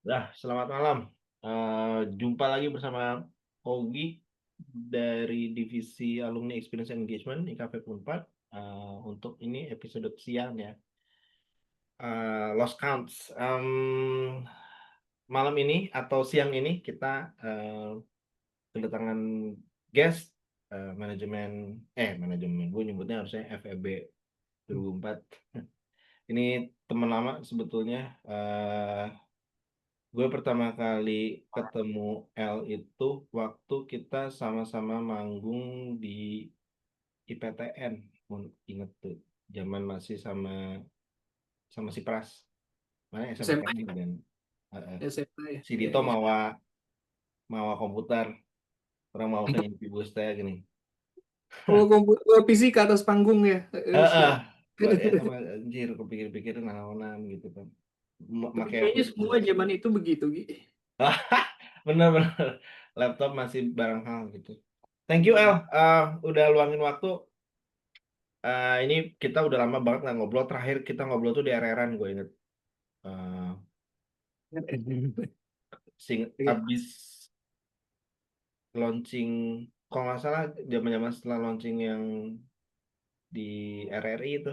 Selamat malam. Jumpa lagi bersama Ogi dari Divisi Alumni Experience and Engagement IKP Unpad. Untuk ini episode siang ya. Lost Counts. Malam ini atau siang ini kita kedatangan guest manajemen. Gue nyebutnya harusnya FEB 2004. Ini teman lama sebetulnya. Gue pertama kali ketemu L itu waktu kita sama-sama manggung di IPTN. Inget tuh, zaman masih sama sama si Pras. Mana SMP SMA Teknik dan SMA ya. si Iya, Dito iya. mawa mawa komputer, orang mau nyanyi di bus teh gini. Oh, PC ke atas panggung ya. Siap. Gue sama anjir kepikir-pikir naon gitu kan. Tapi Make kayaknya semua zaman itu begitu, Gi. bener-bener laptop masih barang hal gitu. Thank you El, Hmm. udah luangin waktu. Ini kita udah lama banget nggak ngobrol. Terakhir kita ngobrol tuh di RR-an, gue inget. Eh, Abis launching, kalau nggak salah zaman-zaman setelah launching yang di RRI itu,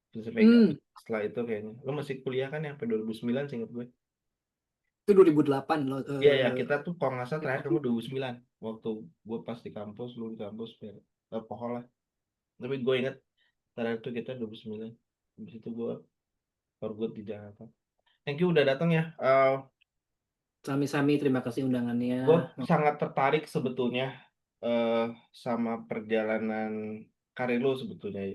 Prinsip Vega. Hmm, Setelah itu kayaknya. Lo masih kuliah kan ya, sampai 2009 seinget gue. itu 2008 loh. Iya, ya, kita tuh kalau nggak salah terakhir kamu 2009. Waktu gue pas di kampus, lu di kampus, pohon lah. Tapi gue inget, terakhir itu kita 2009. Habis itu gue for good di Jakarta. Thank you udah datang ya. Sami-sami, terima kasih undangannya. Gue sangat tertarik sebetulnya eh, sama perjalanan karir lu sebetulnya.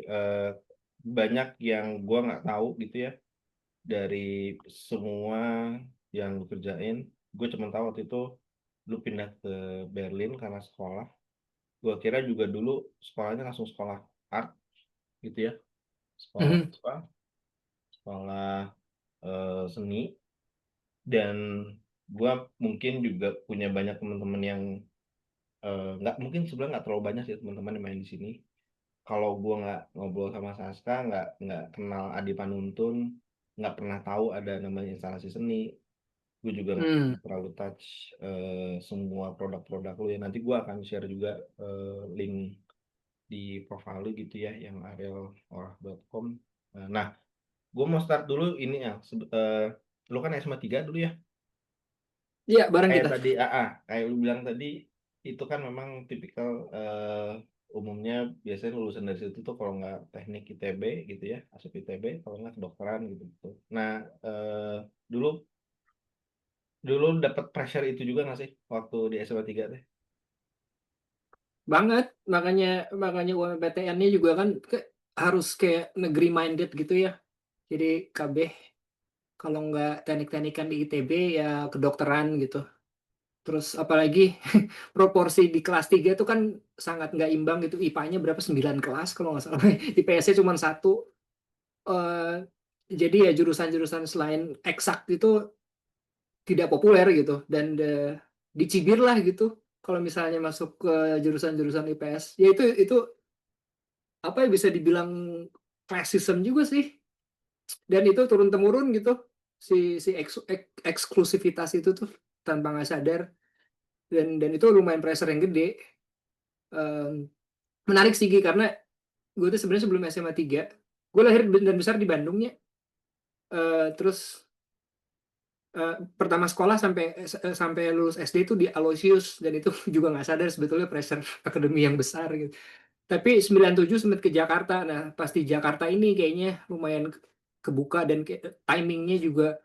Banyak yang gue nggak tahu gitu ya dari semua yang lu kerjain. Gue cuma tahu waktu itu lu pindah ke Berlin karena sekolah. Gue kira juga dulu sekolahnya langsung sekolah art gitu ya, sekolah Mhm. apa? Sekolah seni. Dan gue mungkin juga punya banyak teman-teman yang nggak mungkin sebenarnya nggak terlalu banyak sih teman-teman yang main di sini. Kalau gue nggak ngobrol sama Saska, nggak kenal Adi Panuntun, nggak pernah tahu ada namanya instalasi seni. Gue juga nggak Hmm. terlalu touch semua produk-produk lu ya. Nanti gue akan share juga link di profile lu gitu ya, yang arielorah.com. Nah, gue mau start dulu ini ya. Lu kan SMA 3 dulu ya. Iya, bareng Kayak kita. tadi, kayak lu bilang tadi, itu kan memang tipikal umumnya biasanya lulusan dari situ tuh kalau nggak teknik ITB gitu ya, masuk ITB, kalau nggak kedokteran gitu. Nah, dulu dulu dapat pressure itu juga nggak sih waktu di SMA 3 teh? Banget. Makanya UMPTN-nya juga kan harus kayak negeri minded gitu ya. Jadi KB kalau nggak teknik-teknikan di ITB ya kedokteran gitu. Terus apalagi proporsi di kelas 3 itu kan sangat nggak imbang gitu. IPA-nya berapa? 9 kelas kalau nggak salah. IPS-nya cuma satu. Eh, jadi ya jurusan-jurusan selain eksak itu tidak populer gitu. Dan dicibir lah gitu. Kalau misalnya masuk ke jurusan-jurusan IPS. Ya itu apa ya bisa dibilang classism juga sih. Dan itu turun-temurun gitu. Si eksklusivitas itu tuh tanpa nggak sadar. Dan itu lumayan pressure yang gede. Em, Menarik sih Gi, karena gue tuh sebenarnya sebelum SMA 3 gue lahir dan besar di Bandung ya. Terus pertama sekolah sampai lulus SD itu di Aloysius, dan itu juga nggak sadar sebetulnya pressure akademi yang besar gitu. Tapi 97 sempat ke Jakarta. Nah, pas di Jakarta ini kayaknya lumayan kebuka, dan timingnya juga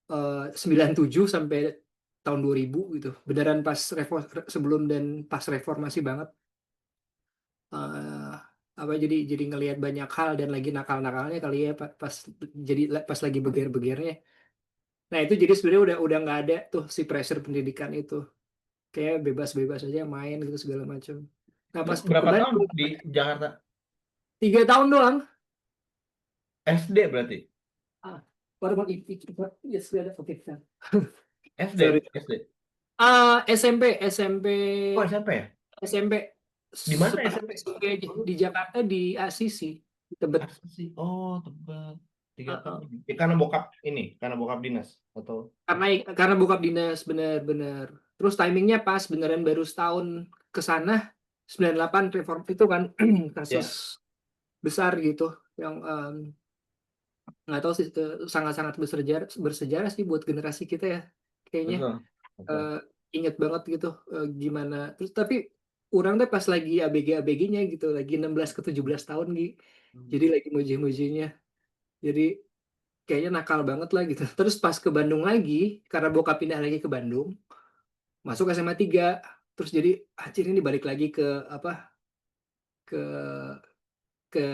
97 sampai tahun 2000 gitu. Beneran pas sebelum dan pas reformasi banget. eh, apa jadi ngelihat banyak hal dan lagi nakal-nakalnya kali ya, pas jadi pas lagi beger-begernya. Nah, itu jadi sebenarnya udah nggak ada tuh si pressure pendidikan itu. Kayak bebas-bebas aja main gitu segala macam. Nah, Lu pas ke berapa tahun Bandung di Jakarta? 3 tahun doang. SD berarti? Ah, baru mau yes, oke. SD, Sorry. SD. SMP Oh, SMP ya? SMP Di mana seperti SMP? SMP aja di Jakarta, di Asisi, Tebet. Asli sih. Oh, Tebet. 3 tahun. Heeh. Ya, karena bokap dinas atau Karena bokap dinas, bener-bener. Terus timingnya pas, beneran baru setahun ke sana, 98 reform itu kan ya, kasus besar gitu, yang nggak tahu sih, sangat-sangat bersejarah sih buat generasi kita ya, kayaknya. betul, betul. Eh, Inget banget gitu, gimana. Terus tapi orang tuh pas lagi ABG-ABG-nya gitu, lagi 16 ke 17 tahun gitu. Jadi lagi muji-mujinya. Jadi kayaknya nakal banget lah gitu. Terus pas ke Bandung lagi, karena bokap pindah lagi ke Bandung, masuk SMA 3. Terus jadi anjir ini balik lagi ke apa? Ke ke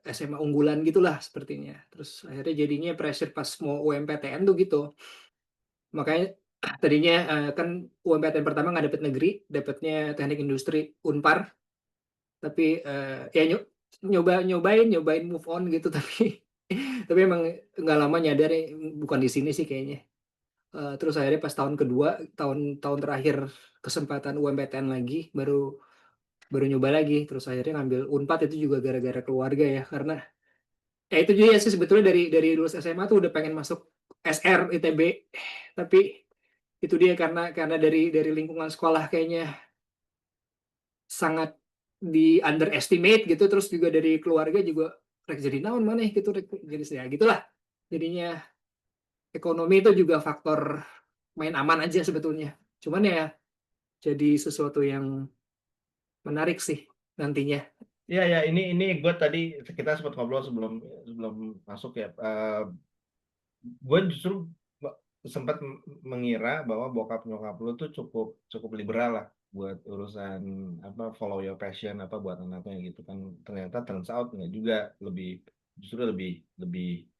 SMA unggulan gitulah sepertinya. Terus akhirnya jadinya pressure pas mau UMPTN tuh gitu. Makanya tadinya kan UMPTN pertama nggak dapet negeri, dapetnya teknik industri Unpar. Tapi ya nyobain move on gitu tapi emang nggak lama nyadar ya, bukan di sini sih kayaknya. Terus akhirnya pas tahun kedua, tahun terakhir kesempatan UMPTN lagi, baru baru nyoba lagi. Terus akhirnya ngambil Unpad itu juga gara-gara keluarga ya, karena ya itu juga sih sebetulnya dari lulus SMA tuh udah pengen masuk SR ITB, tapi itu dia karena dari lingkungan sekolah kayaknya sangat di underestimate gitu, terus juga dari keluarga juga rek jadi naon mana gitu, jadi ya gitulah. Jadinya ekonomi itu juga faktor main aman aja sebetulnya. Cuman ya jadi sesuatu yang menarik sih nantinya. Iya, ya, ini gue tadi kita sempat ngobrol sebelum sebelum masuk ya. Gue justru sempat mengira bahwa bokap nyokap lu tuh cukup cukup liberal lah buat urusan apa follow your passion apa buat anaknya gitu kan. Ternyata turns out nggak juga, lebih justru lebih lebih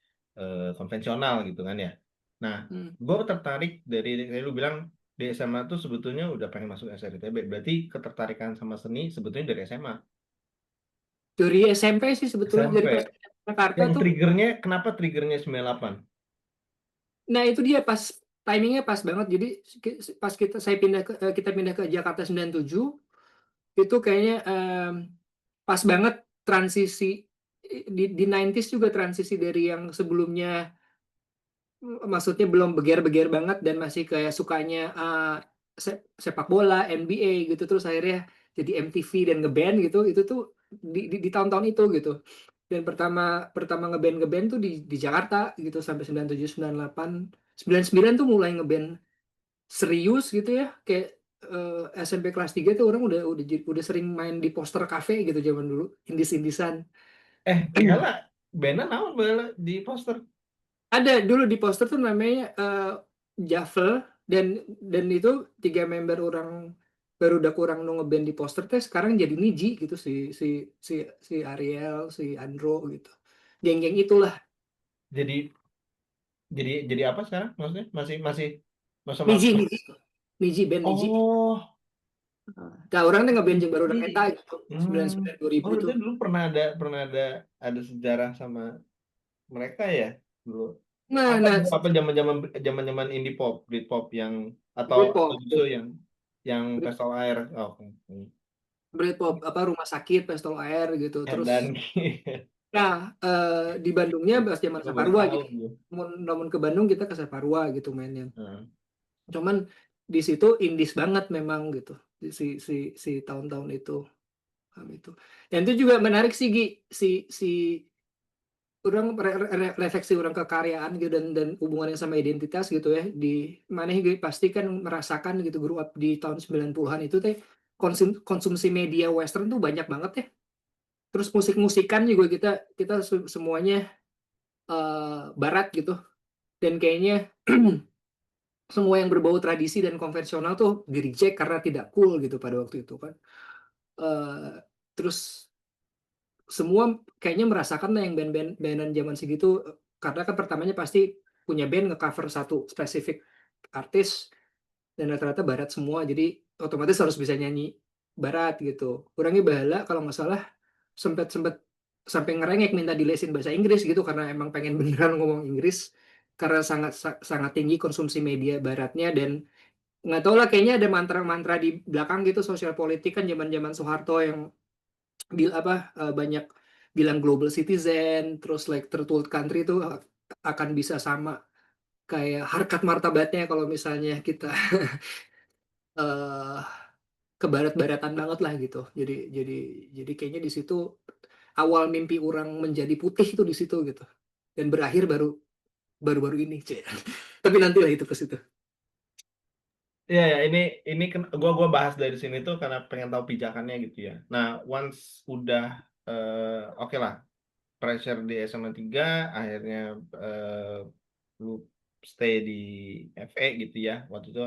konvensional gitu kan ya. Nah, Hmm. gue tertarik dari lu bilang di SMA tuh sebetulnya udah pengen masuk SRITB. Berarti ketertarikan sama seni sebetulnya dari SMA. Dari SMP sih sebetulnya, SMP. dari pas Jakarta Yang tuh. triggernya, kenapa triggernya 98? Nah itu dia pas timingnya pas banget. Jadi pas kita pindah ke Jakarta 97, itu kayaknya pas banget transisi di 90s juga, transisi dari yang sebelumnya, maksudnya belum beger-beger banget dan masih kayak sukanya sepak bola, NBA gitu, terus akhirnya jadi MTV dan ngeband gitu. Itu tuh di tahun-tahun itu gitu. Dan pertama pertama ngeband tuh di Jakarta gitu sampai 97, 98, 99 tuh mulai ngeband serius gitu ya, kayak SMP kelas 3 tuh orang udah sering main di poster cafe gitu zaman dulu, indis-indisan. Bella, Bella naon Bella di poster? Ada dulu di poster tuh namanya Jafel, dan itu 3 member orang baru udah kurang nu ngeband di poster teh sekarang jadi niji gitu, si si si si Ariel, si Andro gitu. Geng-geng itulah. Jadi jadi apa sekarang? Maksudnya masih masih sama. Niji, niji. Niji, band niji. Oh, Nah, orang tuh ngeband jeung baru udah eta jadi gitu. hmm, 99 2000 oh tuh. itu dulu pernah ada sejarah sama mereka ya dulu. Nah, Apa nah, apa zaman-zaman indie pop, Britpop yang atau Britpop, justru yang Pestol Air. Oh, oke. Britpop apa Rumah Sakit, Pestol Air gitu. Terus Dan nah, di Bandungnya pas zaman gue baru Saparua tahu gitu. gue. Namun ke Bandung kita ke Saparua gitu mainnya. Nah. Cuman di situ indis banget memang gitu. Si si si tahun-tahun itu. Itu. Dan itu juga menarik sih Gi, si si orang refleksi orang kekaryaan gitu, dan hubungannya sama identitas gitu ya. Di mana Gi pasti kan merasakan gitu, grow up di tahun 90-an itu teh, konsumsi media western tuh banyak banget ya. Terus musik-musikan juga kita kita semuanya barat gitu. Dan kayaknya semua yang berbau tradisi dan konvensional tuh di reject karena tidak cool gitu pada waktu itu kan. Eh, Terus semua kayaknya merasakan lah yang band-bandan zaman segitu, karena kan pertamanya pasti punya band ngecover satu spesifik artis, dan rata-rata barat semua, jadi otomatis harus bisa nyanyi barat gitu. Orangnya bahala kalau nggak salah sempet sempet sampai ngerengek minta dilesin bahasa Inggris gitu, karena emang pengen beneran ngomong Inggris, karena sangat tinggi konsumsi media baratnya. Dan nggak tahu lah, kayaknya ada mantra-mantra di belakang gitu, sosial politik kan zaman-zaman Soeharto yang banyak bilang global citizen, terus like third world country itu akan bisa sama kayak harkat martabatnya kalau misalnya kita eh ke barat-baratan banget lah gitu. Jadi kayaknya di situ awal mimpi orang menjadi putih itu di situ gitu. Dan berakhir baru-baru ini, Cek. Tapi nantilah itu ke situ. Iya ya, ini gua bahas dari sini tuh karena pengen tahu pijakannya gitu ya. Nah, once udah oke lah, pressure di SMA 3 akhirnya lu stay di FE gitu ya. Waktu itu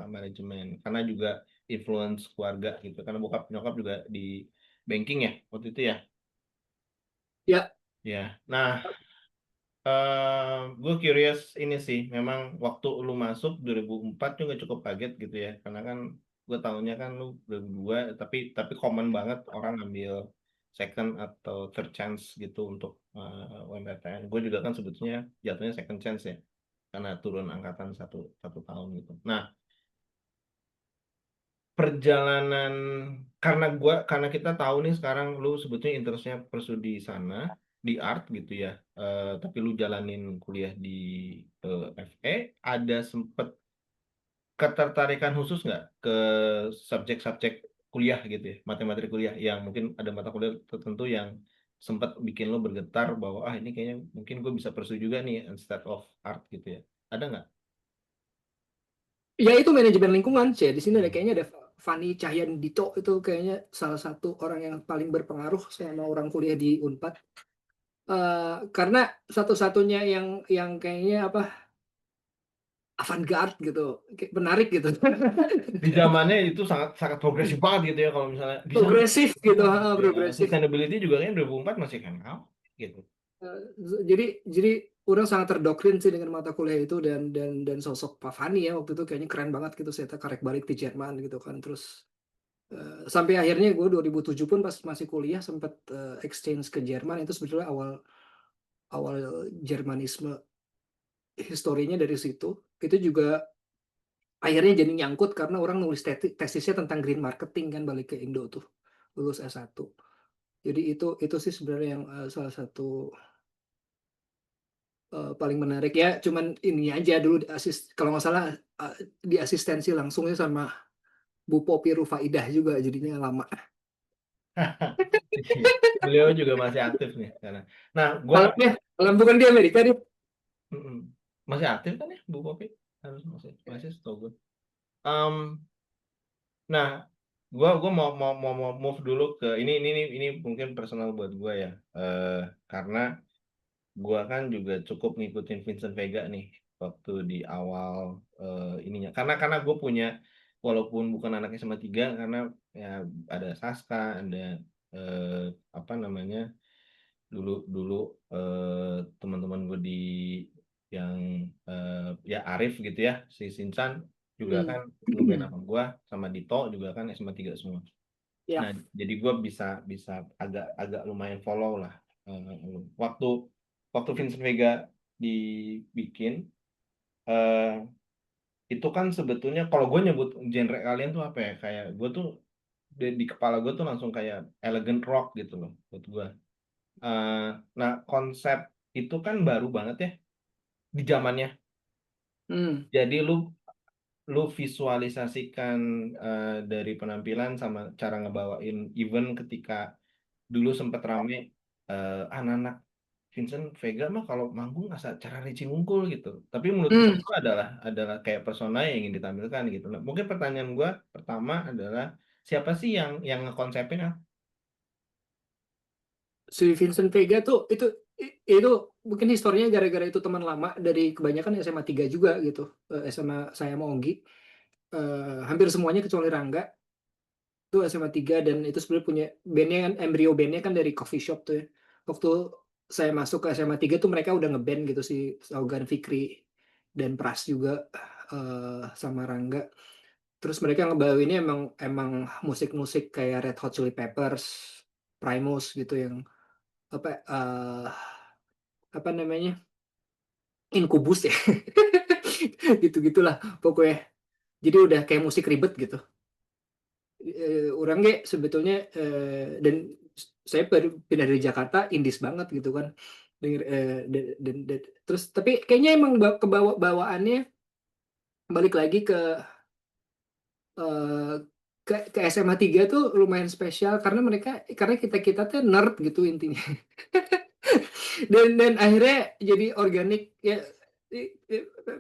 manajemen karena juga influence keluarga gitu. Karena bokap nyokap juga di banking ya waktu itu ya. Ya, Ya. Nah, gue curious ini sih, memang waktu lu masuk 2004 juga cukup kaget gitu ya, karena kan gue tahunya kan lu 2002, tapi common banget orang ngambil second atau third chance gitu untuk UMPTN. Gue juga kan sebetulnya jatuhnya second chance ya, karena turun angkatan satu satu tahun gitu. Nah, perjalanan karena kita tahu nih sekarang lu sebetulnya interestnya persu di sana di art gitu ya. Tapi lu jalanin kuliah di FE, ada sempet ketertarikan khusus nggak ke subjek-subjek kuliah gitu ya, materi-materi kuliah yang mungkin ada mata kuliah tertentu yang sempat bikin lo bergetar bahwa ini kayaknya mungkin gue bisa pursue juga nih instead of art gitu ya, ada nggak? ya itu manajemen lingkungan, Cek. Di sini ada Hmm. kayaknya ada Fani Cahyandito itu kayaknya salah satu orang yang paling berpengaruh selama orang kuliah di Unpad. Karena satu-satunya yang kayaknya apa avant-garde gitu, kayak menarik gitu. Di zamannya itu sangat sangat progresif banget gitu ya, kalau misalnya bisa Progresif gitu, gitu ya. progresif. Sustainability juga kan 2004 masih kan gitu. Eh, jadi orang sangat terdoktrin sih dengan mata kuliah itu dan sosok Pak Fani ya waktu itu kayaknya keren banget gitu saya karek balik di Jerman gitu kan terus sampai akhirnya gue 2007 pun pas masih kuliah sempat exchange ke Jerman itu sebetulnya awal awal Jermanisme historinya dari situ itu juga akhirnya jadi nyangkut karena orang nulis tesisnya tentang green marketing kan balik ke Indo tuh lulus S1 jadi itu sih sebenarnya yang salah satu paling menarik ya cuman ini aja dulu kalau nggak salah di asistensi langsungnya sama Bu Popi Rufaidah juga jadinya lama. Beliau juga masih aktif nih karena. Nah, gua Kalau bukan di Amerika dia. mm-mm. Masih aktif kan ya Bu Popi? Harus masih setahu gue. Em, nah, gua mau move dulu ke ini mungkin personal buat gua ya. Karena gua kan juga cukup ngikutin Vincent Vega nih waktu di awal ininya. Karena gue punya, walaupun bukan anak SMA 3, karena ya ada Saska, ada eh, apa namanya, dulu dulu teman-teman gue di yang ya Arif gitu ya, si Sinsan juga Hmm. kan ngeband sama gue, sama Dito juga kan SMA 3 semua. Nah, Ya. jadi gue bisa bisa agak agak lumayan follow lah. Waktu waktu Vincent Vega dibikin, eh, itu kan sebetulnya kalau gue nyebut genre kalian tuh apa ya? Kayak gue tuh di kepala gue tuh langsung kayak elegant rock gitu loh buat gue. Eh, nah, konsep itu kan baru banget ya di zamannya. Hmm. Jadi lu visualisasikan dari penampilan sama cara ngebawain event ketika dulu sempat rame anak-anak Vincent Vega mah kalau manggung asal cara Ricci Ngungkul gitu. Tapi menurut gue Hmm. itu adalah kayak persona yang ingin ditampilkan gitu. Nah, mungkin pertanyaan gue pertama adalah siapa sih yang ngekonsepin? Si Vincent Vega tuh itu mungkin historinya gara-gara itu teman lama dari kebanyakan SMA 3 juga gitu. SMA saya sama Onggi. Hampir semuanya kecuali Rangga itu SMA 3 dan itu sebenarnya punya bandnya kan embrio bandnya kan dari coffee shop tuh ya. Waktu saya masuk ke SMA 3 tuh mereka udah ngeband gitu si Saugan Fikri dan Pras juga sama Rangga. Terus mereka ngebawainnya emang emang musik-musik kayak Red Hot Chili Peppers, Primus gitu yang apa apa namanya Incubus ya gitu-gitulah pokoknya. Jadi udah kayak musik ribet gitu. Orang kayak sebetulnya dan saya baru pindah dari Jakarta indis banget gitu kan. Terus tapi kayaknya emang kebawa bawaannya balik lagi eh, ke SMA 3 tuh lumayan spesial karena kita tuh nerd gitu intinya. Dan akhirnya jadi organik ya,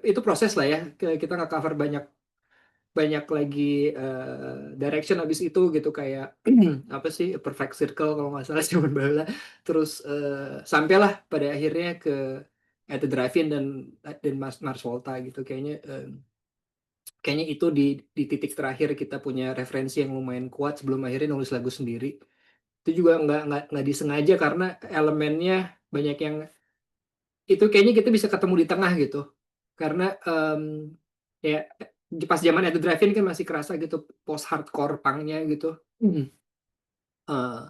itu proses lah ya. Kita nggak cover banyak banyak lagi direction habis itu gitu kayak apa sih Perfect Circle kalau nggak salah zaman bala. Terus sampailah pada akhirnya ke At the Drive-In dan Mars Volta gitu kayaknya itu di titik terakhir kita punya referensi yang lumayan kuat sebelum akhirnya nulis lagu sendiri. Itu juga nggak disengaja karena elemennya banyak yang itu kayaknya kita bisa ketemu di tengah gitu. Karena ya pas zaman At the Drive-In kan masih kerasa gitu post hardcore punknya gitu. Eh,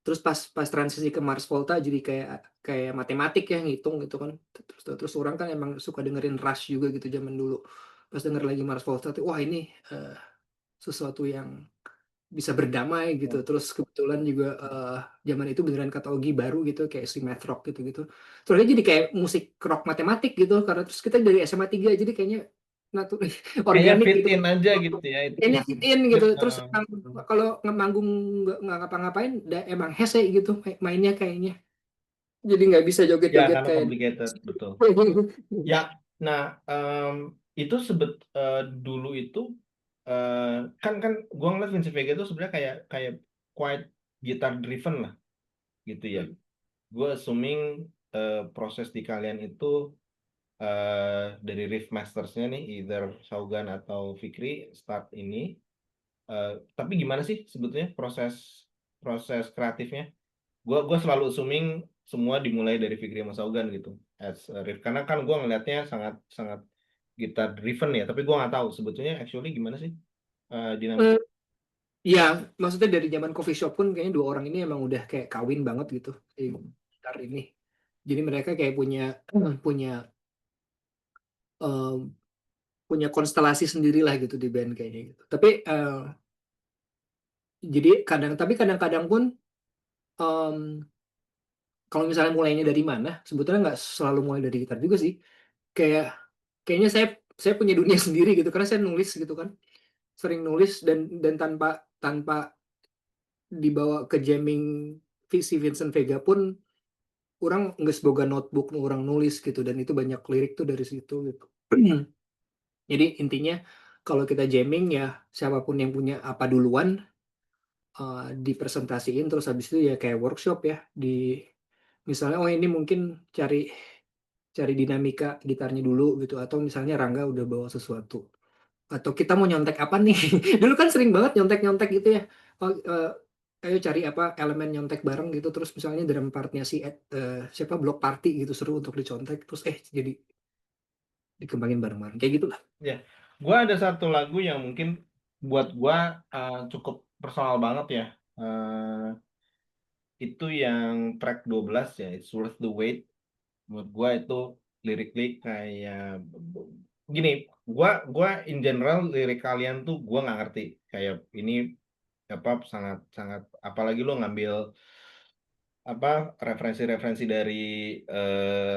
terus pas transisi ke Mars Volta jadi kayak kayak matematik ya ngitung gitu kan. Terus orang kan emang suka dengerin Rush juga gitu zaman dulu. Pas denger lagi Mars Volta tuh wah ini eh, sesuatu yang bisa berdamai gitu. Terus kebetulan juga zaman itu beneran kata Ogi baru gitu kayak si math rock gitu-gitu. Soalnya jadi kayak musik rock matematik gitu karena terus kita dari SMA 3 jadi kayaknya natu Kayaknya organik fit gitu. in aja gitu ya itu. Kayaknya fit in gitu. Terus Betul. kalau manggung nggak ngapa-ngapain emang hese gitu mainnya kayaknya. Jadi nggak bisa Ya joget-joget karena kayak complicated betul. Ya, nah itu dulu itu eh, kan gua ngeliat Vince Vega itu sebenarnya kayak kayak quite guitar driven lah gitu ya. Gue assuming proses di kalian itu dari riff mastersnya nih, either Saugan atau Fikri start ini. Tapi gimana sih sebetulnya proses proses kreatifnya? Gua selalu assuming semua dimulai dari Fikri sama Saugan gitu as a riff karena kan gua ngelihatnya sangat sangat gitar driven ya tapi gua nggak tahu sebetulnya actually gimana sih dinamika. Ya, maksudnya dari zaman coffee shop pun kayaknya dua orang ini emang udah kayak kawin banget gitu si gitar ini. Jadi mereka kayak punya punya em, punya konstelasi sendiri lah gitu di band kayaknya gitu. Tapi jadi kadang-kadang pun em, kalau misalnya mulainya dari mana, sebetulnya nggak selalu mulai dari gitar juga sih. Kayak kayaknya saya punya dunia sendiri gitu karena saya nulis gitu kan, sering nulis dan tanpa tanpa dibawa ke jamming si Vincent Vega pun orang nggak seboga notebook orang nulis gitu dan itu banyak lirik tuh dari situ gitu. Jadi intinya kalau kita jamming ya siapapun yang punya apa duluan dipresentasiin terus habis itu ya kayak workshop ya di misalnya oh ini mungkin cari cari dinamika gitarnya dulu gitu atau misalnya Rangga udah bawa sesuatu atau kita mau nyontek apa nih. Dulu kan sering banget nyontek-nyontek gitu ya. Oh, ayo cari apa elemen nyontek bareng gitu terus misalnya drum partnya si siapa Block Party gitu seru untuk dicontek terus jadi dikembangin bareng-bareng kayak gitu lah. Ya, gua ada satu lagu yang mungkin buat gua cukup personal banget ya. Itu yang track 12 ya, It's Worth the Wait. Menurut gua itu lirikly kayak gini, gua in general lirik kalian tuh gua nggak ngerti. Kayak ini apa sangat sangat apalagi lo ngambil apa referensi-referensi dari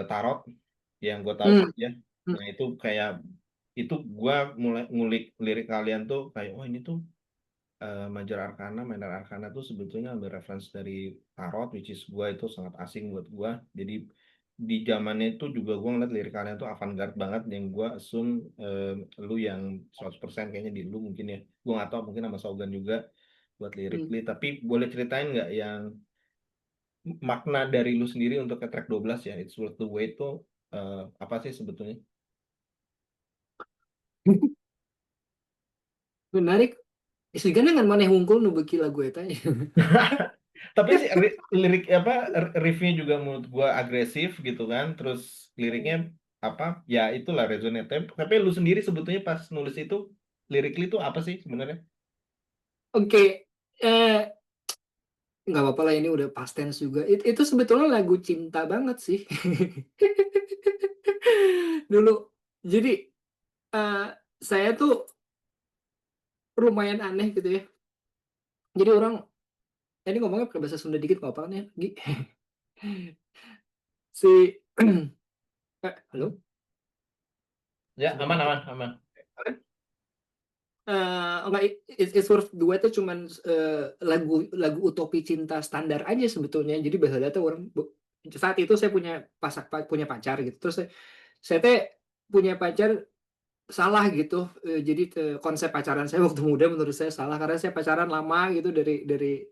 tarot yang gue tahu Hmm. ya. Hmm. Nah, itu kayak itu gua mulai ngulik lirik kalian tuh kayak oh ini tuh Major Arcana, Minor Arcana tuh sebetulnya ambil referensi dari tarot, which is gua itu sangat asing buat gua. Jadi di zamannya itu juga gua ngeliat lirik kalian tuh avant-garde banget yang gua assume lu yang 100% kayaknya di lu mungkin ya. Gua nggak tahu mungkin sama Saugan juga buat Hmm. lirikly. Tapi boleh ceritain nggak yang makna dari lu sendiri untuk ke track 12 ya, It's Worth the Wait tuh apa sih sebetulnya? Menarik. Segan dengan maneh hungkul nu beuki lagu eta. Tapi sih lirik apa riffnya juga menurut gua agresif gitu kan terus liriknya apa ya itulah resonate tapi lu sendiri sebetulnya pas nulis itu lirikly itu apa sih sebenarnya. Oke, nggak apa-apa lah ini udah past tense juga. Itu sebetulnya lagu cinta banget sih. Dulu. Jadi eh, saya tuh lumayan aneh gitu ya. Jadi orang ini ngomongnya pakai bahasa Sunda dikit nggak apa-apa nih. Si Halo? Ya, Sudah aman, mati. aman, aman. Enggak, It's Worth Dua itu cuman lagu lagu utopi cinta standar aja sebetulnya. Jadi bahasa tuh orang saat itu saya punya pacar gitu. Terus saya teh punya pacar salah gitu. Jadi konsep pacaran saya waktu muda menurut saya salah karena saya pacaran lama gitu dari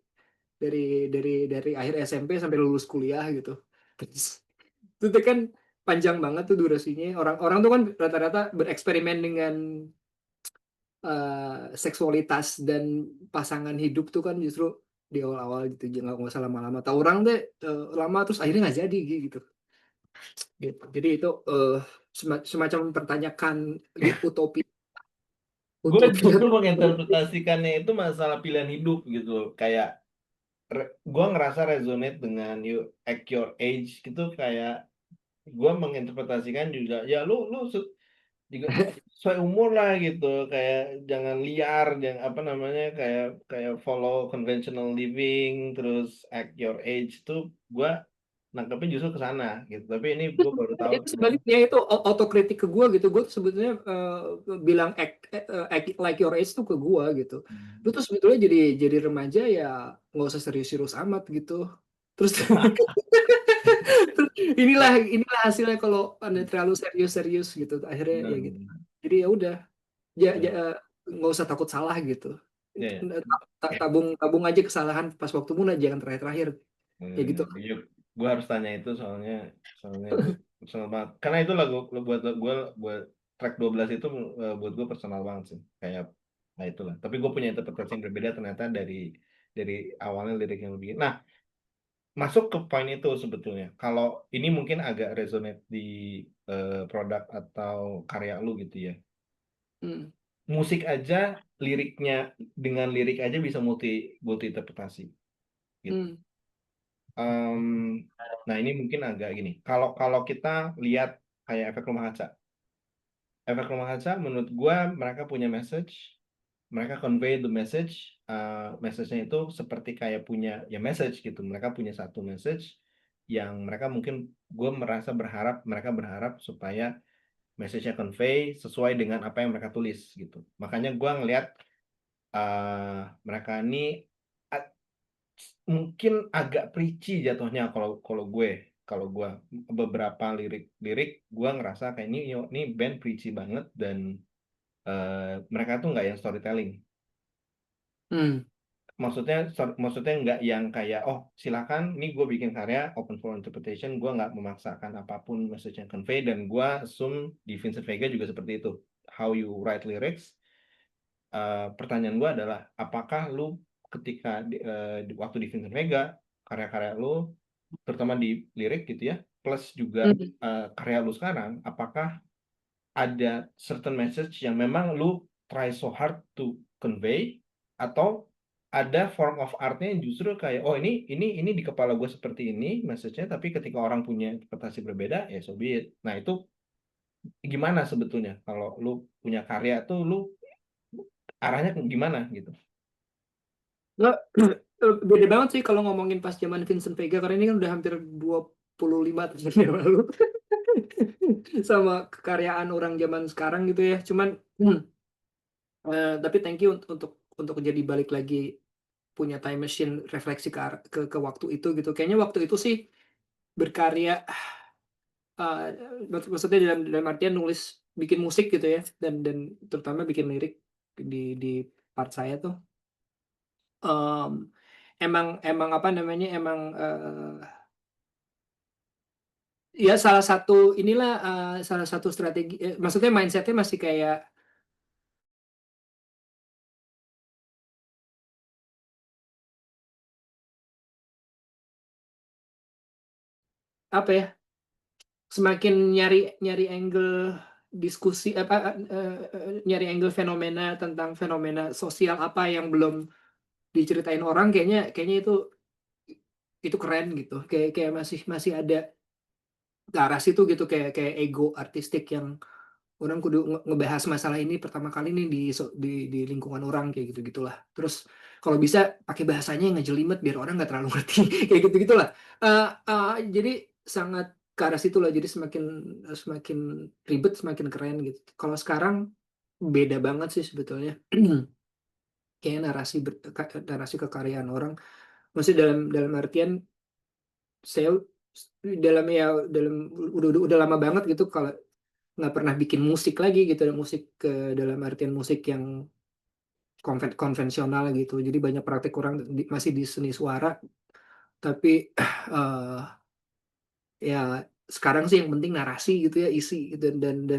akhir SMP sampai lulus kuliah gitu. Terus itu tuh kan panjang banget tuh durasinya. Orang-orang tuh kan rata-rata bereksperimen dengan seksualitas dan pasangan hidup tuh kan justru di awal-awal gitu, jangan nggak usah lama-lama. Tahu orang deh lama terus akhirnya nggak jadi gitu. Gitu. Jadi itu semacam mempertanyakan utopi Gue utopi. justru menginterpretasikannya itu masalah pilihan hidup gitu. Kayak gue ngerasa resonate dengan you at your age gitu, kayak gue menginterpretasikan juga ya lu juga sesuai umur lah gitu, kayak jangan liar, jangan apa namanya, kayak kayak follow conventional living, terus at your age tuh gue nangkepnya justru ke sana gitu, tapi ini gue baru tahu Itu ternyata. sebaliknya itu otokritik ke gue gitu. Gue tuh sebetulnya bilang act like your age tuh ke gue gitu. Lu tuh sebetulnya jadi remaja ya nggak usah serius-serius amat gitu. Terus inilah hasilnya kalau anda terlalu serius-serius gitu. Akhirnya ya gitu. Benar. Jadi ya udah, ya, Ya, nggak usah takut salah gitu. ya, ya. Tabung tabung aja kesalahan pas waktu muda, jangan terakhir-terakhir. Ya gitu. Yuk, gue harus tanya itu soalnya soalnya itu personal banget. Karena itu lagu buat gue, buat track 12 itu buat gue personal banget sih. Kayak nah itulah. Tapi gue punya interpretasi yang berbeda ternyata dari awalnya lirik yang lebih. Nah, masuk ke poin itu sebetulnya. Kalau ini mungkin agak resonate di produk atau karya lu gitu ya. Hmm. Musik aja liriknya, dengan lirik aja bisa multi multi interpretasi gitu. Hmm. Em, nah ini mungkin agak gini. Kalau kalau kita lihat kayak efek rumah kaca, menurut gua mereka punya message, mereka convey the message, message-nya itu seperti kayak punya ya message gitu. Mereka punya satu message yang mereka mungkin, gue merasa mereka berharap supaya message-nya convey sesuai dengan apa yang mereka tulis gitu. Makanya gua ngelihat mereka ini mungkin agak preachy jatuhnya, kalau kalau gue beberapa lirik gue ngerasa kayak ini band preachy banget, dan mereka tuh nggak yang storytelling, Hmm. maksudnya nggak yang kayak oh silakan ini gue bikin karya open for interpretation, gue nggak memaksakan apapun message yang convey, dan gue assume di Vincent Vega juga seperti itu. How you write lyrics, pertanyaan gue adalah apakah lu ketika waktu di Vincent Vega, karya-karya lu terutama di lirik gitu ya, plus juga Hmm. karya lu sekarang, apakah ada certain message yang memang lu try so hard to convey, atau ada form of artnya yang justru kayak oh ini di kepala gue seperti ini message-nya, tapi ketika orang punya interpretasi berbeda ya so be it. Nah itu gimana sebetulnya kalau lu punya karya tuh lu arahnya gimana gitu. Nggak, beda banget sih kalau ngomongin pas zaman Vincent Vega karena ini kan udah hampir 25 tahun yang lalu sama kekaryaan orang zaman sekarang gitu ya. Cuman tapi thank you untuk jadi balik lagi punya time machine refleksi ke waktu itu gitu. Kayaknya waktu itu sih berkarya eh, maksudnya dalam artian nulis bikin musik gitu ya dan terutama bikin lirik di part saya tuh em, emang emang apa namanya emang ya salah satu strategi maksudnya mindsetnya masih kayak apa ya semakin nyari nyari angle diskusi apa nyari angle fenomena tentang fenomena sosial apa yang belum diceritain orang kayaknya kayaknya itu keren gitu kayak kayak masih masih ada ke arah situ gitu kayak kayak ego artistik yang orang kudu ngebahas masalah ini pertama kali nih di lingkungan orang kayak gitu gitulah terus kalau bisa pakai bahasanya yang ngejelimet biar orang nggak terlalu ngerti kayak gitu gitulah. Jadi sangat ke arah situ lah, jadi semakin semakin ribet semakin keren gitu. Kalau sekarang beda banget sih sebetulnya. Kayaknya narasi kekaryaan orang, maksudnya dalam artian saya udah lama banget gitu kalau nggak pernah bikin musik lagi gitu, musik dalam artian musik yang konvensional gitu. Jadi banyak praktek orang masih di seni suara, tapi eh, ya sekarang sih yang penting narasi gitu ya, isi gitu. Dan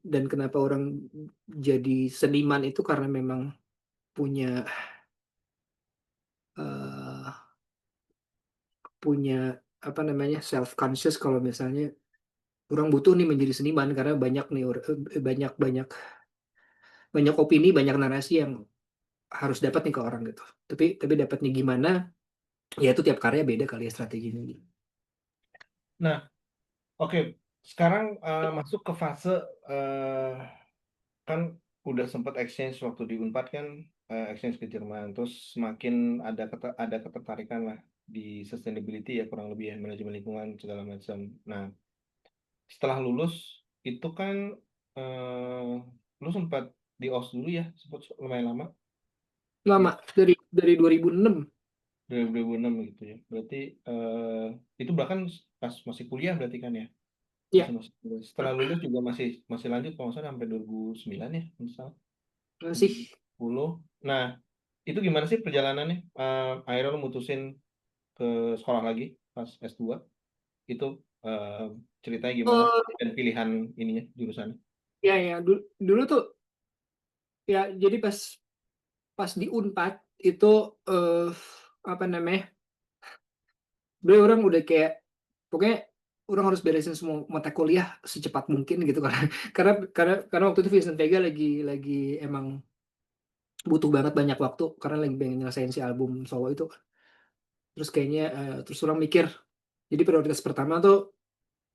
dan kenapa orang jadi seniman itu karena memang punya eh, punya apa namanya, self conscious kalau misalnya orang butuh nih menjadi seniman karena banyak nih banyak banyak banyak opini, banyak narasi yang harus dapat nih ke orang gitu. Tapi dapatnya gimana? Ya itu tiap karya beda kali ya strateginya gitu. Nah, oke, sekarang masuk ke fase eh, kan udah sempat exchange waktu di Unpad kan, exchange ke Jerman, terus semakin ada ketertarikan lah di sustainability ya, kurang lebih ya, manajemen lingkungan segala macam. Nah, setelah lulus itu kan lu sempat di OS dulu ya, sempat lumayan lama di Lama dari 2006. 2006 gitu ya. Berarti itu bahkan pas masih kuliah berarti kan ya. Ya, Masih kuliah. Setelah lulus juga masih masih lanjut kalau nggak salah sampai 2009 ya, misal masih 2010. Nah, itu gimana sih perjalanannya? Akhirnya lu mutusin ke sekolah lagi pas S2. Itu eh, ceritanya gimana eh dan pilihan ininya jurusannya? ya dulu tuh ya, jadi pas pas di Unpad itu eh apa namanya? Dulu orang udah kayak pokoknya orang harus beresin semua mata kuliah secepat mungkin gitu karena waktu itu Vincent Vega lagi emang butuh banget banyak waktu karena lagi pengen nyelesain si album solo itu. Terus kayaknya terus orang mikir, jadi prioritas pertama tuh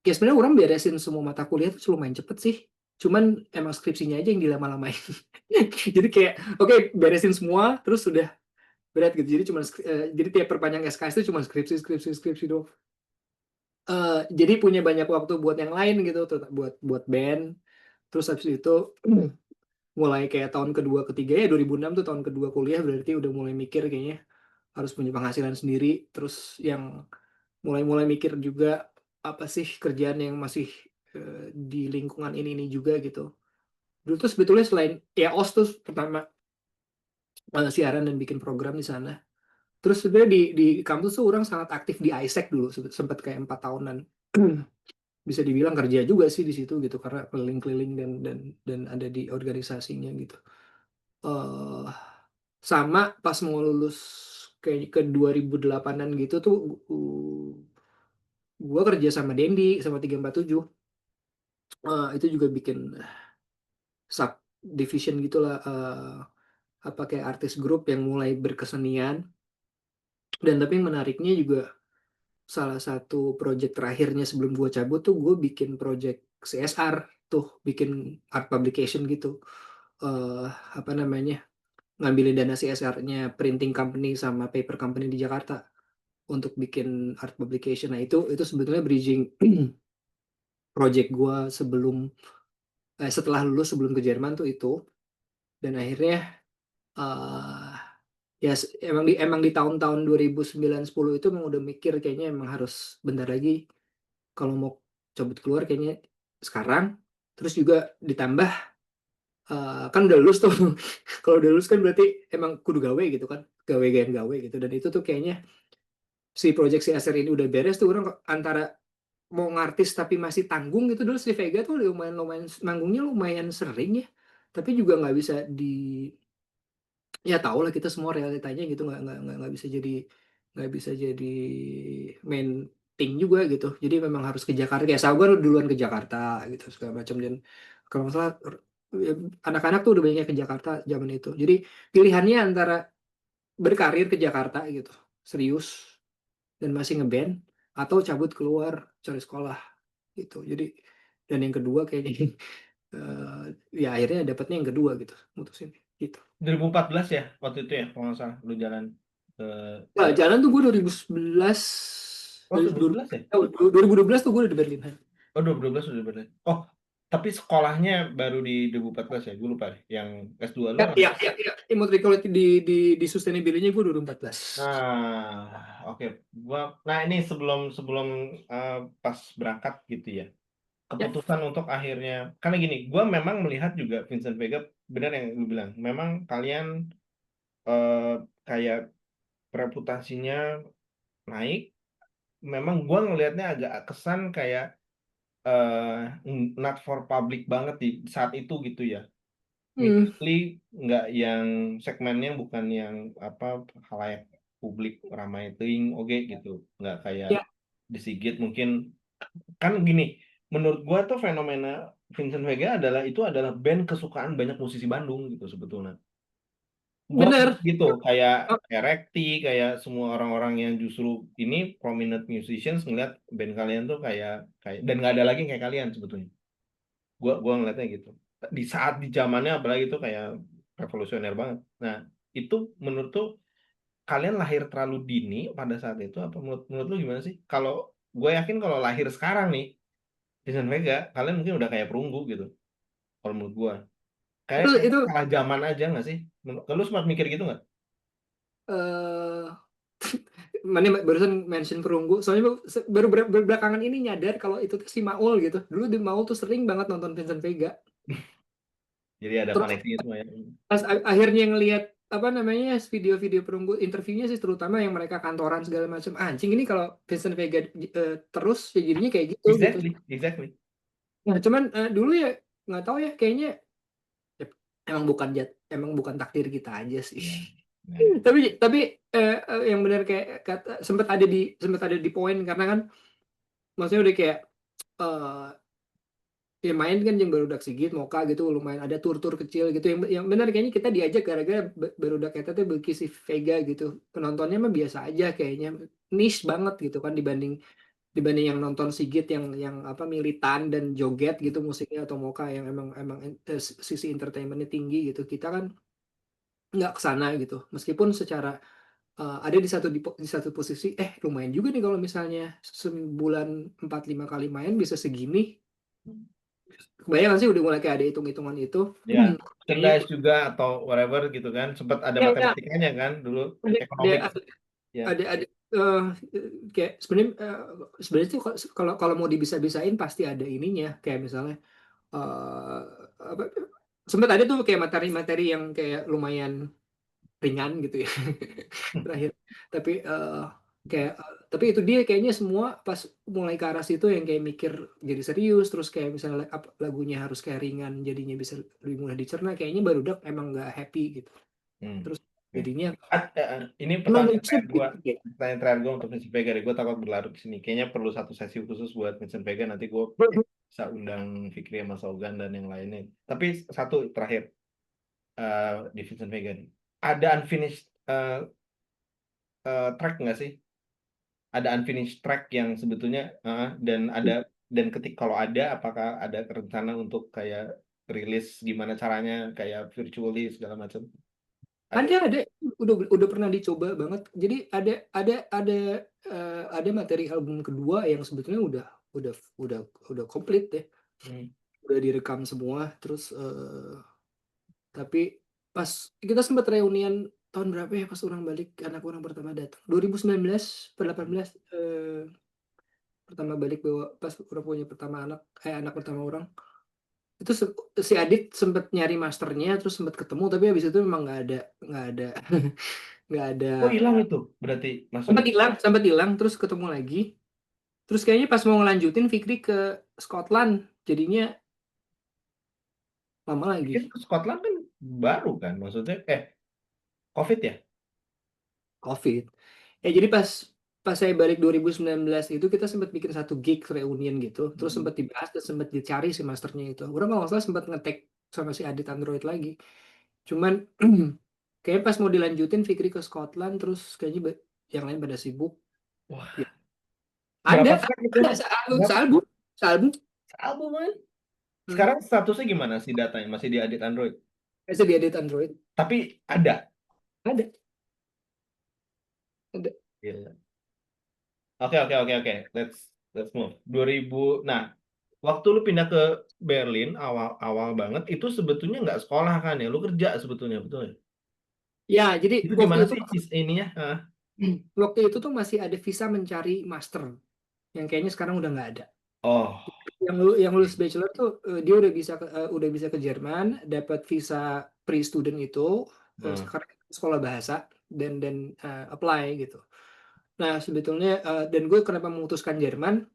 ya sebenarnya orang beresin semua mata kuliah tuh lumayan cepet sih. Cuman emang skripsinya aja yang dilama-lamain. Jadi kayak oke, beresin semua terus sudah berat gitu. Jadi tiap perpanjang SKS itu cuma skripsi skripsi skripsi doang. Jadi punya banyak waktu buat yang lain gitu tuh, buat buat band. Terus habis itu mulai kayak tahun kedua ketiga ya 2006 tuh tahun kedua kuliah, berarti udah mulai mikir kayaknya harus punya penghasilan sendiri. Terus yang mulai-mulai mikir juga apa sih kerjaan yang masih di lingkungan ini juga gitu. Dulu tuh sebetulnya selain ya OS tuh pertama siaran dan bikin program di sana. Terus sebenarnya di kampus tuh orang sangat aktif di ISEC dulu, sempat kayak 4 tahunan. Bisa dibilang kerja juga sih di situ gitu karena keliling-keliling dan ada di organisasinya gitu. eh Sama pas mau lulus kayak ke 2008-an gitu tuh gua kerja sama Dendi sama 347. Itu juga bikin sub division gitulah, apa kayak artis grup yang mulai berkesenian. Dan tapi yang menariknya juga salah satu project terakhirnya sebelum gua cabut tuh gue bikin project CSR tuh, bikin art publication gitu. eh Apa namanya, ngambilin dana CSR-nya printing company sama paper company di Jakarta untuk bikin art publication. Nah itu sebetulnya bridging project gue setelah lulus sebelum ke Jerman tuh itu. Dan akhirnya eh ya emang di tahun-tahun 2009-10 itu emang udah mikir kayaknya emang harus bentar lagi kalau mau cabut keluar kayaknya sekarang. Terus juga ditambah kan udah lulus tuh. Kalau udah lulus kan berarti emang kudu gawe gitu kan, gawe gitu. Dan itu tuh kayaknya si project si Acer ini udah beres tuh, orang antara mau ngartis tapi masih tanggung gitu. Dulu si Vega tuh lumayan lumayan manggungnya lumayan sering ya, tapi juga nggak bisa ya tau lah kita semua realitanya gitu, nggak bisa jadi main thing juga gitu. Jadi memang harus ke Jakarta, kayak Sabar duluan ke Jakarta gitu segala macam. Dan kalau nggak salah ya, anak-anak tuh udah banyak ke Jakarta zaman itu. Jadi pilihannya antara berkarir ke Jakarta gitu serius dan masih ngeband, atau cabut keluar cari sekolah gitu. Jadi dan yang kedua kayaknya eh, ya akhirnya dapatnya yang kedua gitu, mutusin gitu. 2014 ya waktu itu ya kalau nggak salah lu jalan ke Nah, jalan tuh gue 2011 Oh, Dari 2012 ya? 2012 tuh gue udah di Berlin. Oh, 2012 sudah berarti. Oh, tapi sekolahnya baru di 2014 ya? Gue lupa deh. Yang S2 lo Ya, langsung. ya. Immortality di sustainability-nya gue 2014. Nah, oke. Nah ini sebelum sebelum pas berangkat gitu ya. Ya, Keputusan untuk akhirnya, karena gini, gue memang melihat juga Vincent Vega, benar yang lu bilang. Memang kalian eh, kayak reputasinya naik. Memang gue ngelihatnya agak kesan kayak not for public banget di saat itu gitu ya. hmm, Basically nggak yang segmennya bukan yang apa halayak publik ramai ting oke gitu, nggak kayak ya di Sigit mungkin. Kan gini, menurut gua tuh fenomena Vincent Vega adalah itu adalah band kesukaan banyak musisi Bandung gitu sebetulnya. Gua bener. gitu kayak Rekti, kayak semua orang-orang yang justru ini prominent musicians ngeliat band kalian tuh kayak kayak dan nggak ada lagi yang kayak kalian sebetulnya. Gua ngeliatnya gitu di saat di zamannya apalagi itu kayak revolusioner banget. Nah itu menurut tuh kalian lahir terlalu dini pada saat itu apa menurut lu gimana sih? Kalau gue yakin kalau lahir sekarang nih Jason Vega kalian mungkin udah kayak perunggu gitu. Kalau menurut gue kayak Itu salah zaman aja nggak sih? Kalau lu sempat mikir gitu nggak? eh mana barusan mention perunggu. Soalnya baru belakangan ini nyadar kalau itu tuh si Maul gitu. Dulu di Maul tuh sering banget nonton Vincent Vega. Jadi ada Terus koneksinya semua ya. pas akhirnya ngelihat apa namanya video-video perunggu interviewnya sih terutama yang mereka kantoran segala macam anjing ini kalau Vincent Vega terus ya jadinya kayak gitu. Exactly, exactly. Nah cuman dulu ya nggak tahu ya kayaknya ya, emang bukan takdir kita aja sih. Ya. Nah, Tapi yang benar kayak kata sempat ada di poin karena kan maksudnya udah kayak eh ya main kan yang Barudak Sigit Moka gitu lumayan ada tur-tur kecil gitu yang benar kayaknya kita diajak gara-gara Barudak kita tuh bagi si Vega gitu penontonnya mah biasa aja kayaknya niche banget gitu kan dibanding dibanding yang nonton Sigit yang apa militan dan joget gitu musiknya atau Moka yang emang emang sisi entertainmentnya tinggi gitu kita kan nggak ke sana gitu meskipun secara ada di satu posisi lumayan juga nih kalau misalnya sebulan 4-5 kali main bisa segini kebayang sih udah mulai kayak ada hitung-hitungan itu. ya, Kayaknya merchandise juga atau whatever gitu kan. Sempat ada ya ya matematikanya kan dulu ada ekonomik ada ya. ada eh, kayak sebenarnya tuh kalau kalau mau dibisa-bisain pasti ada ininya kayak misalnya eh apa sempat ada tuh kayak materi-materi yang kayak lumayan ringan gitu ya terakhir tapi tapi itu dia kayaknya semua pas mulai ke arah situ yang kayak mikir jadi serius terus kayak misalnya lagunya harus kayak ringan jadinya bisa lebih mudah dicerna kayaknya Barudak emang nggak happy gitu Hmm. terus Oke. jadinya Ini emang pertanyaan terakhir gue untuk Vincent Vega. Gue takut berlarut di sini. Kayaknya perlu satu sesi khusus buat Vincent Vega. Nanti gue bisa undang Fikri sama Saugan dan yang lainnya. Tapi satu terakhir di Vincent Vega nih. Ada unfinished track nggak sih? Ada unfinished track yang sebetulnya dan ketik kalau ada apakah ada rencana untuk kayak rilis gimana caranya kayak virtually segala macam? Ada. ada udah pernah dicoba banget jadi ada materi album kedua yang sebetulnya udah udah udah komplit ya Hmm. udah direkam semua terus tapi pas kita sempat reunian tahun berapa ya pas orang balik anak orang pertama datang 2019 per 18 pertama balik bawa pas orang punya pertama anak pertama orang itu si Adit sempat nyari masternya terus sempat ketemu tapi habis itu memang nggak ada nggak ada Oh hilang itu berarti sempat maksudnya. hilang sempat hilang terus ketemu lagi terus kayaknya pas mau ngelanjutin Fikri ke Scotland jadinya lama Mungkin lagi ke Scotland kan baru kan maksudnya COVID ya. COVID. Jadi pas pas saya balik 2019 itu kita sempat bikin satu gig reunion gitu. Terus Mm-mm. sempat dibahas dan sempat dicari si masternya itu. Orang kalau nggak salah sempat ngetek sama si Adit Android lagi. Cuman kayaknya pas mau dilanjutin Fikri ke Scotland terus kayaknya yang lain pada sibuk. Wah, Ya. berapa Ada, track itu? ada sealbum, Berapa? sealbum, sealbum. Album man. Hmm. Sekarang statusnya gimana sih datanya? Masih di edit Android. Bisa di Adit Android. Tapi ada. Ada, ada. Gila. Oke, oke, oke, oke. Let's move. 2000. Nah, waktu lu pindah ke Berlin awal-awal banget itu sebetulnya nggak sekolah kan ya? Lu kerja sebetulnya, betul ya? Ya, jadi Itu waktu gimana itu sih ininya? waktu itu tuh masih ada visa mencari master yang kayaknya sekarang udah nggak ada. Oh, Yang lulus bachelor tuh dia udah bisa ke Jerman, dapat visa pre-student itu nah, sekarang sekolah bahasa dan apply gitu. Nah, sebetulnya dan gue kenapa memutuskan Jerman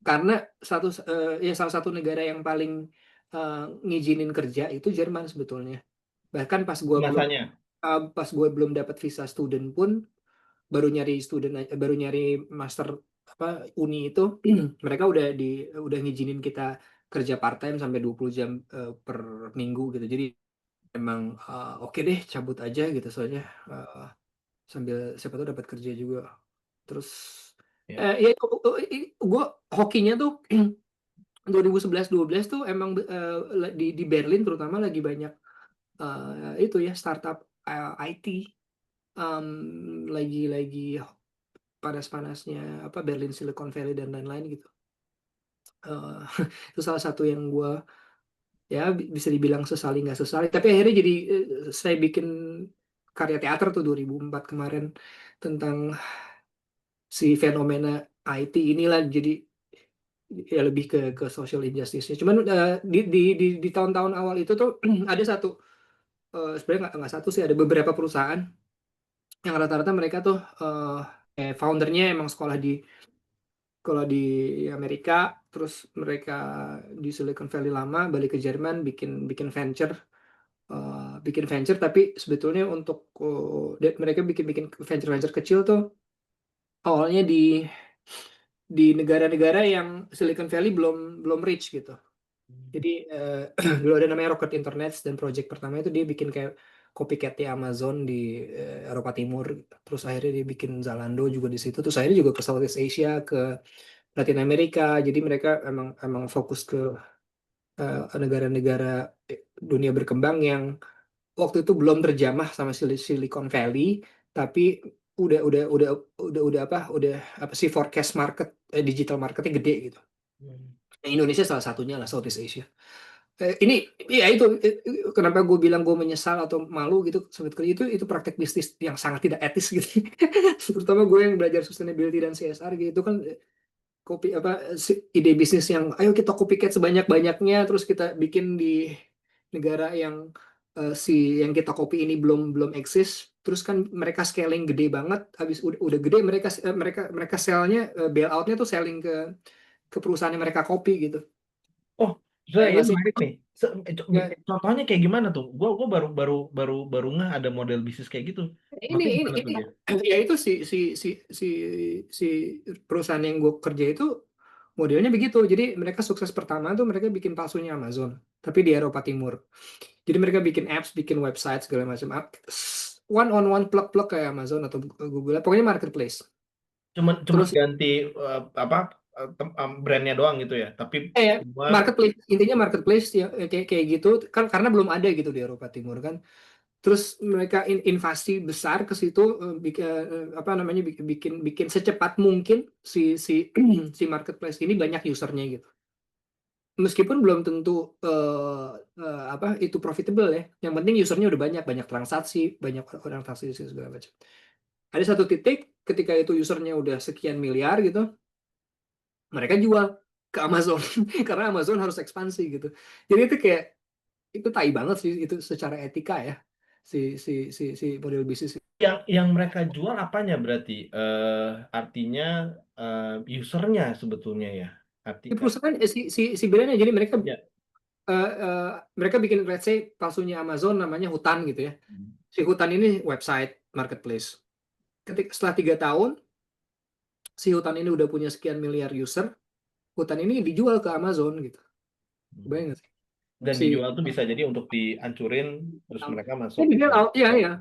karena ya salah satu negara yang paling ngizinin kerja itu Jerman sebetulnya. Bahkan masanya. pas gue belum dapat visa student pun baru nyari master apa uni itu mereka udah ngizinin kita kerja part time sampai 20 jam per minggu gitu. Jadi emang oke deh cabut aja gitu soalnya eh, sambil siapa tahu dapat kerja juga. Terus Ya. ya itu gue hokinya tuh 2011-12 tuh emang di Berlin terutama lagi banyak itu ya startup IT lagi panas-panasnya apa Berlin Silicon Valley dan lain-lain gitu. Eh, itu salah satu yang gue ya bisa dibilang sesali nggak sesali. Tapi akhirnya jadi saya bikin karya teater tuh 2004 kemarin tentang si fenomena IT inilah jadi ya lebih ke social injustice-nya. Cuman di tahun-tahun awal itu tuh ada satu sebenarnya nggak satu sih ada beberapa perusahaan yang rata-rata mereka tuh foundernya emang sekolah di Amerika, terus mereka di Silicon Valley lama, balik ke Jerman, bikin venture, tapi sebetulnya untuk mereka bikin venture-venture kecil tuh awalnya di negara-negara yang Silicon Valley belum belum reach gitu. Jadi dulu ada namanya Rocket Internet dan project pertama itu dia bikin kayak copycat di Amazon di Eropa Timur. Terus akhirnya dia bikin Zalando juga di situ. Terus akhirnya juga ke Southeast Asia, ke Latin Amerika. Jadi mereka emang emang fokus ke negara-negara dunia berkembang yang waktu itu belum terjamah sama Silicon Valley, tapi udah apa sih forecast market digital marketnya gede gitu. Indonesia salah satunya lah Southeast Asia. Ini ya itu kenapa gue bilang gue menyesal atau malu gitu sebetulnya itu praktek bisnis yang sangat tidak etis gitu. Terutama gue yang belajar sustainability dan CSR gitu kan kopi apa ide bisnis yang ayo kita copycat sebanyak-banyaknya terus kita bikin di negara yang yang kita copy ini belum belum eksis terus kan mereka scaling gede banget habis udah gede mereka sellnya bailoutnya tuh selling ke perusahaan yang mereka copy gitu. Oh, Ya ini nggak sih menarik nih. ya, Contohnya kayak gimana tuh? Gua baru ngeh ada model bisnis kayak gitu. ini Maksudnya ini gimana tuh ini dia? ya itu si si perusahaan yang gue kerja itu modelnya begitu. Jadi mereka sukses pertama tuh mereka bikin palsunya Amazon, tapi di Eropa Timur. Jadi mereka bikin apps, bikin website segala macam. One on one plug-plug kayak Amazon atau Google, pokoknya marketplace. Cuman Terus ganti apa brandnya doang gitu ya. Tapi ya semua marketplace intinya marketplace ya kayak gitu kan karena belum ada gitu di Eropa Timur kan. Terus mereka invasi besar ke situ bikin apa namanya bikin bikin secepat mungkin si si marketplace ini banyak usernya gitu. Meskipun belum tentu apa itu profitable ya. Yang penting usernya udah banyak, banyak transaksi, banyak orang transaksi segala macam. Ada satu titik ketika itu usernya udah sekian miliar gitu, mereka jual ke Amazon karena Amazon harus ekspansi gitu. Jadi itu kayak itu tai banget sih itu secara etika ya si si model bisnis. yang mereka jual apanya berarti? Artinya usernya sebetulnya ya. Di Artikan perusahaan si brandnya jadi ya. eh, eh, mereka bikin let's say palsunya Amazon namanya Hutan gitu ya. Si Hutan ini website marketplace. Setelah 3 tahun si Hutan ini udah punya sekian miliar user, Hutan ini dijual ke Amazon gitu. Bayang nggak sih? Dan Si dijual tuh bisa jadi untuk dihancurin terus mereka masuk ini ke dia, ya shop. ya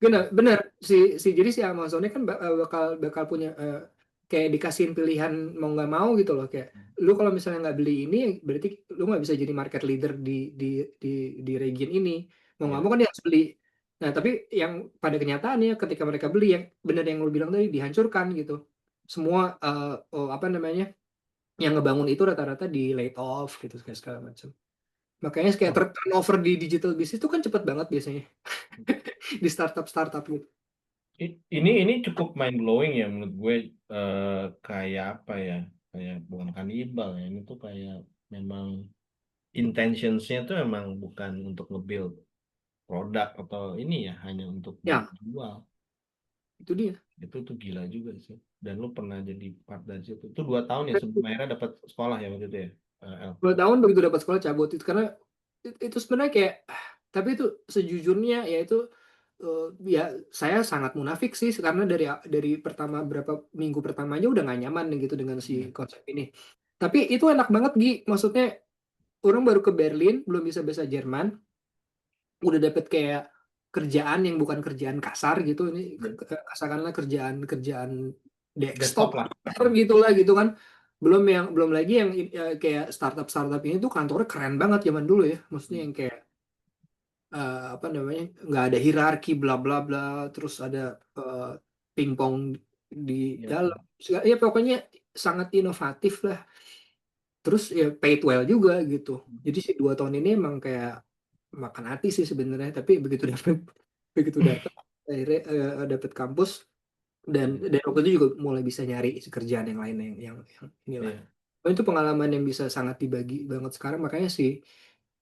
benar benar jadi si Amazonnya kan bakal bakal punya kayak dikasihin pilihan mau nggak mau gitu loh kayak lu kalau misalnya nggak beli ini berarti lu nggak bisa jadi market leader di di region ini mau nggak Ya. mau kan dia harus beli. Nah tapi yang pada kenyataannya ketika mereka beli yang benar yang lu bilang tadi dihancurkan gitu. semua apa namanya yang ngebangun itu rata-rata di laid off gitu kayak segala macam. Makanya kayak Wah, turnover di digital business itu kan cepet banget biasanya di startup gitu. ini cukup mind blowing ya menurut gue, kayak apa ya? Kayak bukan kanibal ya. Ini tuh kayak memang intentionsnya tuh memang bukan untuk nge-build produk atau ini ya, hanya untuk Ya, menjual. itu dia. Itu tuh gila juga sih. Dan lu pernah jadi part dari situ. Itu 2 tahun ya sebelum akhirnya dapat sekolah ya waktu itu ya, El. 2 tahun begitu dapat sekolah cabut itu karena itu sebenarnya kayak tapi itu sejujurnya ya itu ya saya sangat munafik sih karena dari pertama berapa minggu pertamanya udah gak nyaman gitu dengan si Hmm. konsep ini. Tapi itu enak banget Gi, maksudnya orang baru ke Berlin belum bisa bahasa Jerman udah dapet kayak kerjaan yang bukan kerjaan kasar gitu ini Ya. katakanlah kerjaan kerjaan desktop Desktop lah. gitu lah gitu kan belum lagi yang kayak startup ini tuh kantornya keren banget zaman dulu ya maksudnya yang kayak apa namanya nggak ada hierarki bla bla bla terus ada eh, pingpong di Ya. dalam ya pokoknya sangat inovatif lah terus ya paid well juga gitu jadi si 2 tahun ini emang kayak makan hati sih sebenarnya tapi begitu dapat akhirnya dapat kampus Ya. dan waktu itu juga mulai bisa nyari kerjaan yang lain yang inilah. Ya. Oh, itu pengalaman yang bisa sangat dibagi banget sekarang makanya si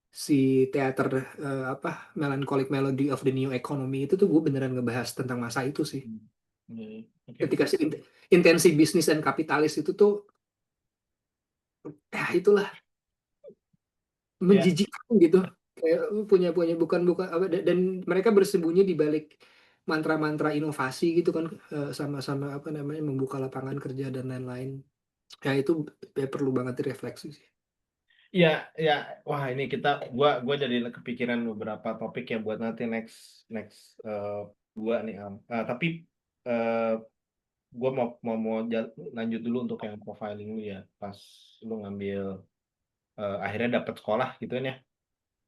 si teater apa Melancholic Melody of the New Economy itu tuh gue beneran ngebahas tentang masa itu sih. Hmm. Ya, ya. Oke. Ketika si intensi bisnis dan kapitalis itu tuh ya itulah Ya. menjijikkan gitu. Kayak punya punya bukan bukan apa dan mereka bersembunyi di balik mantra-mantra inovasi gitu kan sama-sama apa namanya membuka lapangan kerja dan lain-lain. Ya itu ya perlu banget direfleksi sih. Ya, ya, wah ini gua jadi kepikiran beberapa topik ya buat nanti next next gua nih Am. Tapi eh, gua lanjut dulu untuk yang profiling lu ya. Pas lu ngambil akhirnya dapat sekolah gitu kan ya.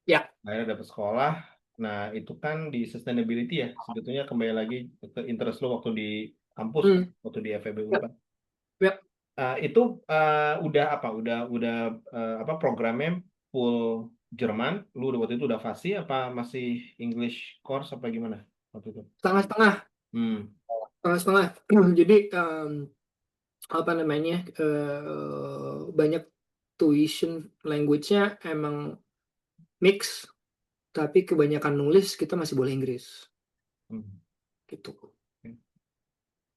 Ya. Akhirnya dapat sekolah. Nah itu kan di sustainability ya. Sebetulnya kembali lagi ke interest lu waktu di kampus kan, Hmm. waktu di FEB Ya. Unpad. Ya. Itu udah apa? Udah apa programnya full Jerman? Lu waktu itu udah fasih apa masih English course apa gimana waktu itu? Setengah-setengah, Hmm. setengah-setengah. Jadi apa namanya banyak tuition language-nya emang mix, tapi kebanyakan nulis kita masih boleh Inggris Hmm. gitu.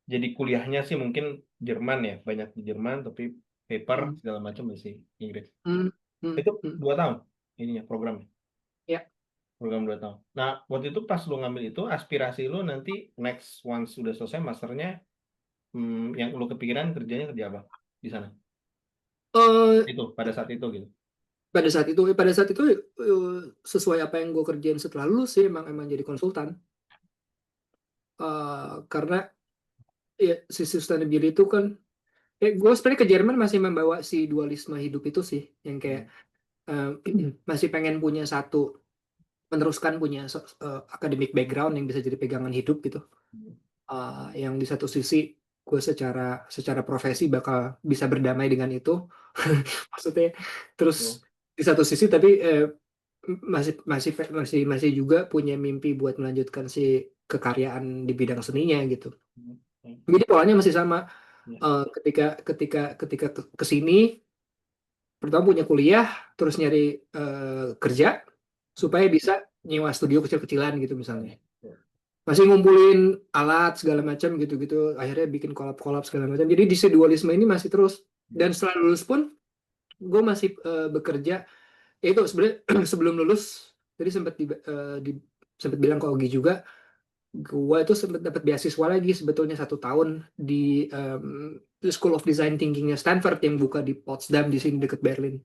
Jadi kuliahnya sih mungkin Jerman ya, banyak di Jerman tapi paper Hmm. segala macam masih Inggris. Hmm. Hmm. Itu Hmm. 2 tahun ininya programnya, Ya. program 2 tahun. Nah waktu itu pas lu ngambil itu aspirasi lu nanti next once sudah selesai masternya, yang lu kepikiran kerjanya kerja apa di sana? Eh, Itu pada saat itu gitu. pada saat itu sesuai apa yang gue kerjain setelah lulus sih emang emang jadi konsultan. Karena ya si sustainability itu kan gue sebenarnya ke Jerman masih membawa si dualisme hidup itu sih yang kayak Hmm. eh, masih pengen punya satu meneruskan punya academic background yang bisa jadi pegangan hidup gitu. Yang di satu sisi gue secara profesi bakal bisa berdamai dengan itu maksudnya terus Betul. di satu sisi tapi masih masih masih masih juga punya mimpi buat melanjutkan si kekaryaan di bidang seninya gitu. Hmm. Hmm. Jadi polanya masih sama. Ya. Ketika ke sini pertama punya kuliah terus nyari kerja supaya bisa nyewa studio kecil-kecilan gitu misalnya. Ya. Masih ngumpulin alat segala macam gitu-gitu akhirnya bikin kolab-kolab segala macam. Jadi di si dualisme ini masih terus dan setelah lulus pun gue masih bekerja. Ya itu sebenarnya sebelum lulus tadi sempat bilang ke Ogi juga gue itu sempat dapat beasiswa lagi sebetulnya 1 tahun di School of Design Thinkingnya Stanford yang buka di Potsdam di sini dekat Berlin.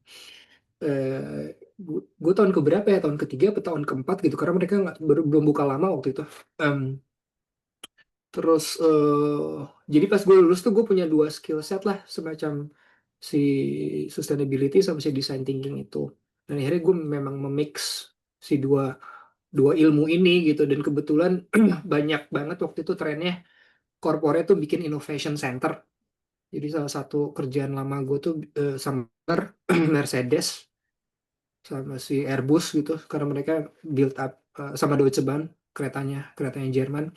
Gue tahun keberapa ya tahun ketiga atau tahun keempat gitu karena mereka belum buka lama waktu itu. Em, terus jadi pas gue lulus tuh gue punya 2 skill set lah semacam si sustainability sama si design thinking itu. Dan akhirnya gue memang memix si dua dua ilmu ini gitu dan kebetulan banyak banget waktu itu trennya corporate tuh bikin innovation center Jadi salah satu kerjaan lama gue tuh sama Mercedes sama si Airbus gitu, karena mereka build up sama Deutsche Bahn keretanya Jerman,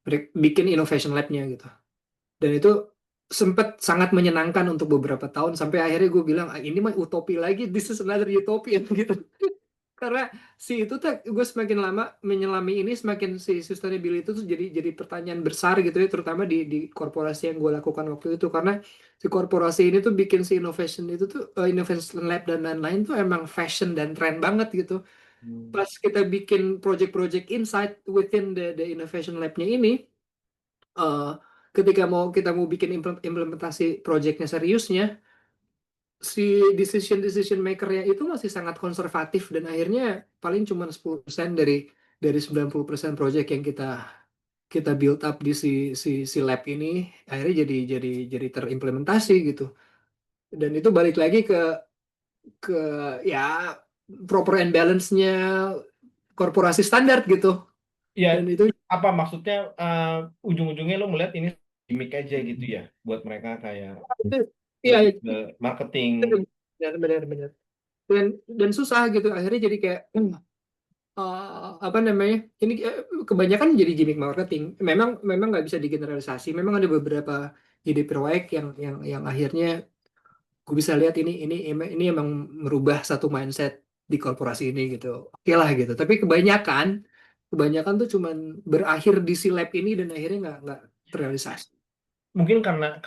mereka bikin innovation lab-nya gitu. Dan itu sempat sangat menyenangkan untuk beberapa tahun sampai akhirnya gue bilang, "Ah, ini mah utopi lagi, this is another utopia," gitu. Karena si itu tuh gue semakin lama menyelami ini, semakin si sustainability itu tuh jadi pertanyaan besar gitu ya, terutama di korporasi yang gue lakukan waktu itu, karena si korporasi ini tuh bikin si innovation itu tuh innovation lab dan lain-lain tuh emang fashion dan tren banget gitu. Hmm. Pas kita bikin project-project insight within the innovation lab-nya ini, eh, ketika kita mau bikin implementasi projectnya seriusnya, si decision makernya itu masih sangat konservatif, dan akhirnya paling cuma 10% dari 90% project yang kita kita build up di si lab ini akhirnya jadi terimplementasi gitu. Dan itu balik lagi ke ya proper and balance-nya korporasi standar gitu. Ya, Dan itu apa maksudnya, ujung-ujungnya lo melihat ini gimmick aja gitu ya buat mereka kayak itu ya lebih ke marketing. benar-benar dan susah gitu akhirnya, jadi kayak apa namanya, ini kebanyakan jadi gimmick marketing. Memang nggak bisa digeneralisasi, memang ada beberapa ide proyek yang akhirnya gue bisa lihat ini emang merubah satu mindset di korporasi ini gitu, oke lah gitu. Tapi kebanyakan tuh cuman berakhir di si lab ini dan akhirnya nggak terrealisasi. Mungkin karena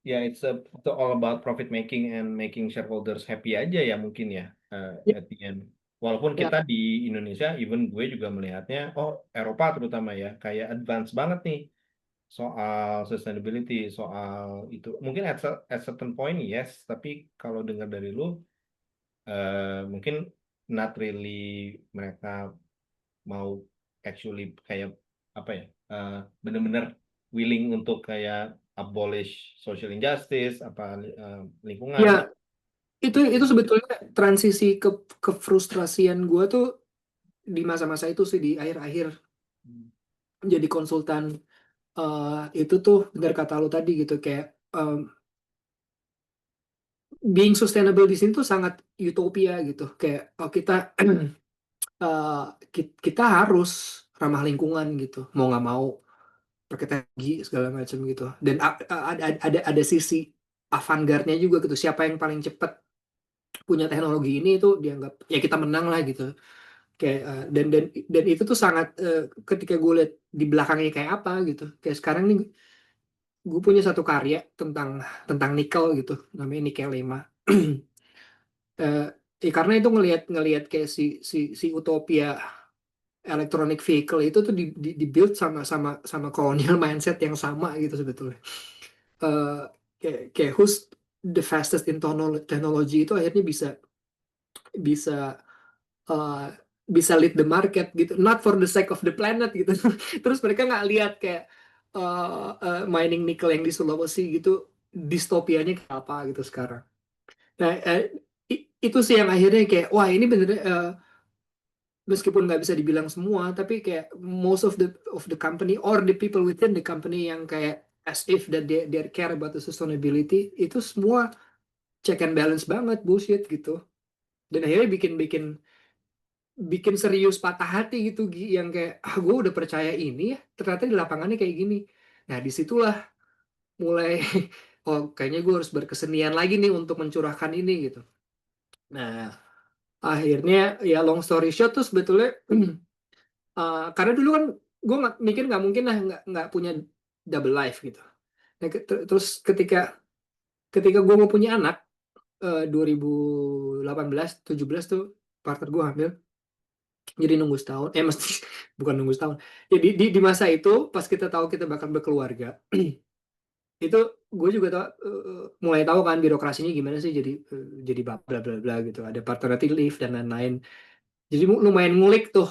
ya it's all about profit making and making shareholders happy aja ya mungkin ya, Ya, at the end. Walaupun ya, kita di Indonesia, even gue juga melihatnya, oh Eropa terutama ya, kayak advance banget nih soal sustainability, soal itu. Mungkin at certain point yes, tapi kalau dengar dari lu, mungkin not really mereka mau actually kayak apa ya, bener-bener willing untuk kayak abolish social injustice apa, lingkungan ya, gitu. itu sebetulnya transisi ke frustrasian gue tuh di masa-masa itu sih, di akhir-akhir jadi konsultan. Itu tuh benar kata lu tadi gitu, kayak um, being sustainable di sini tuh sangat utopia gitu, kayak oh, eh, kita harus ramah lingkungan gitu, mau nggak mau pakai teknologi segala macam gitu. Dan ada sisi avant-garde-nya juga gitu, siapa yang paling cepat punya teknologi ini itu dianggap ya kita menang lah gitu. Kayak dan itu tuh sangat ketika gue lihat di belakangnya kayak apa gitu, kayak sekarang nih gue punya satu karya tentang tentang nikel gitu, namanya Nikel 5. Eh, karena itu ngelihat ngelihat kayak si utopia electronic vehicle itu tuh di build sama sama sama colonial mindset yang sama gitu sebetulnya. Eh, kayak who's the fastest in technology itu akhirnya bisa bisa uh, bisa lead the market gitu, not for the sake of the planet gitu. Terus mereka nggak lihat kayak mining nikel yang di Sulawesi gitu distopianya kayak apa gitu sekarang. Nah, itu sih yang akhirnya kayak wah ini bener, meskipun nggak bisa dibilang semua, tapi kayak most of the company or the people within the company yang kayak as if that they care about the sustainability, itu semua check and balance banget bullshit gitu. Dan akhirnya bikin bikin bikin serius patah hati gitu yang kayak gue udah percaya ini ya ternyata di lapangannya kayak gini. Nah disitulah mulai oh kayaknya gue harus berkesenian lagi nih untuk mencurahkan ini gitu. Nah akhirnya ya long story short tuh sebetulnya karena dulu kan gue nggak mikir nggak mungkin lah nggak punya double life gitu. Nah, terus ketika ketika gue mau punya anak 2018 17 tuh partner gue hamil, jadi nunggu setahun, mesti bukan nunggu setahun ya, di masa itu pas kita tahu kita bakal berkeluarga itu gue juga mulai tahu kan birokrasinya gimana sih, jadi bla bla bla bla gitu, ada paternity leave dan lain-lain. Jadi lumayan ngulik tuh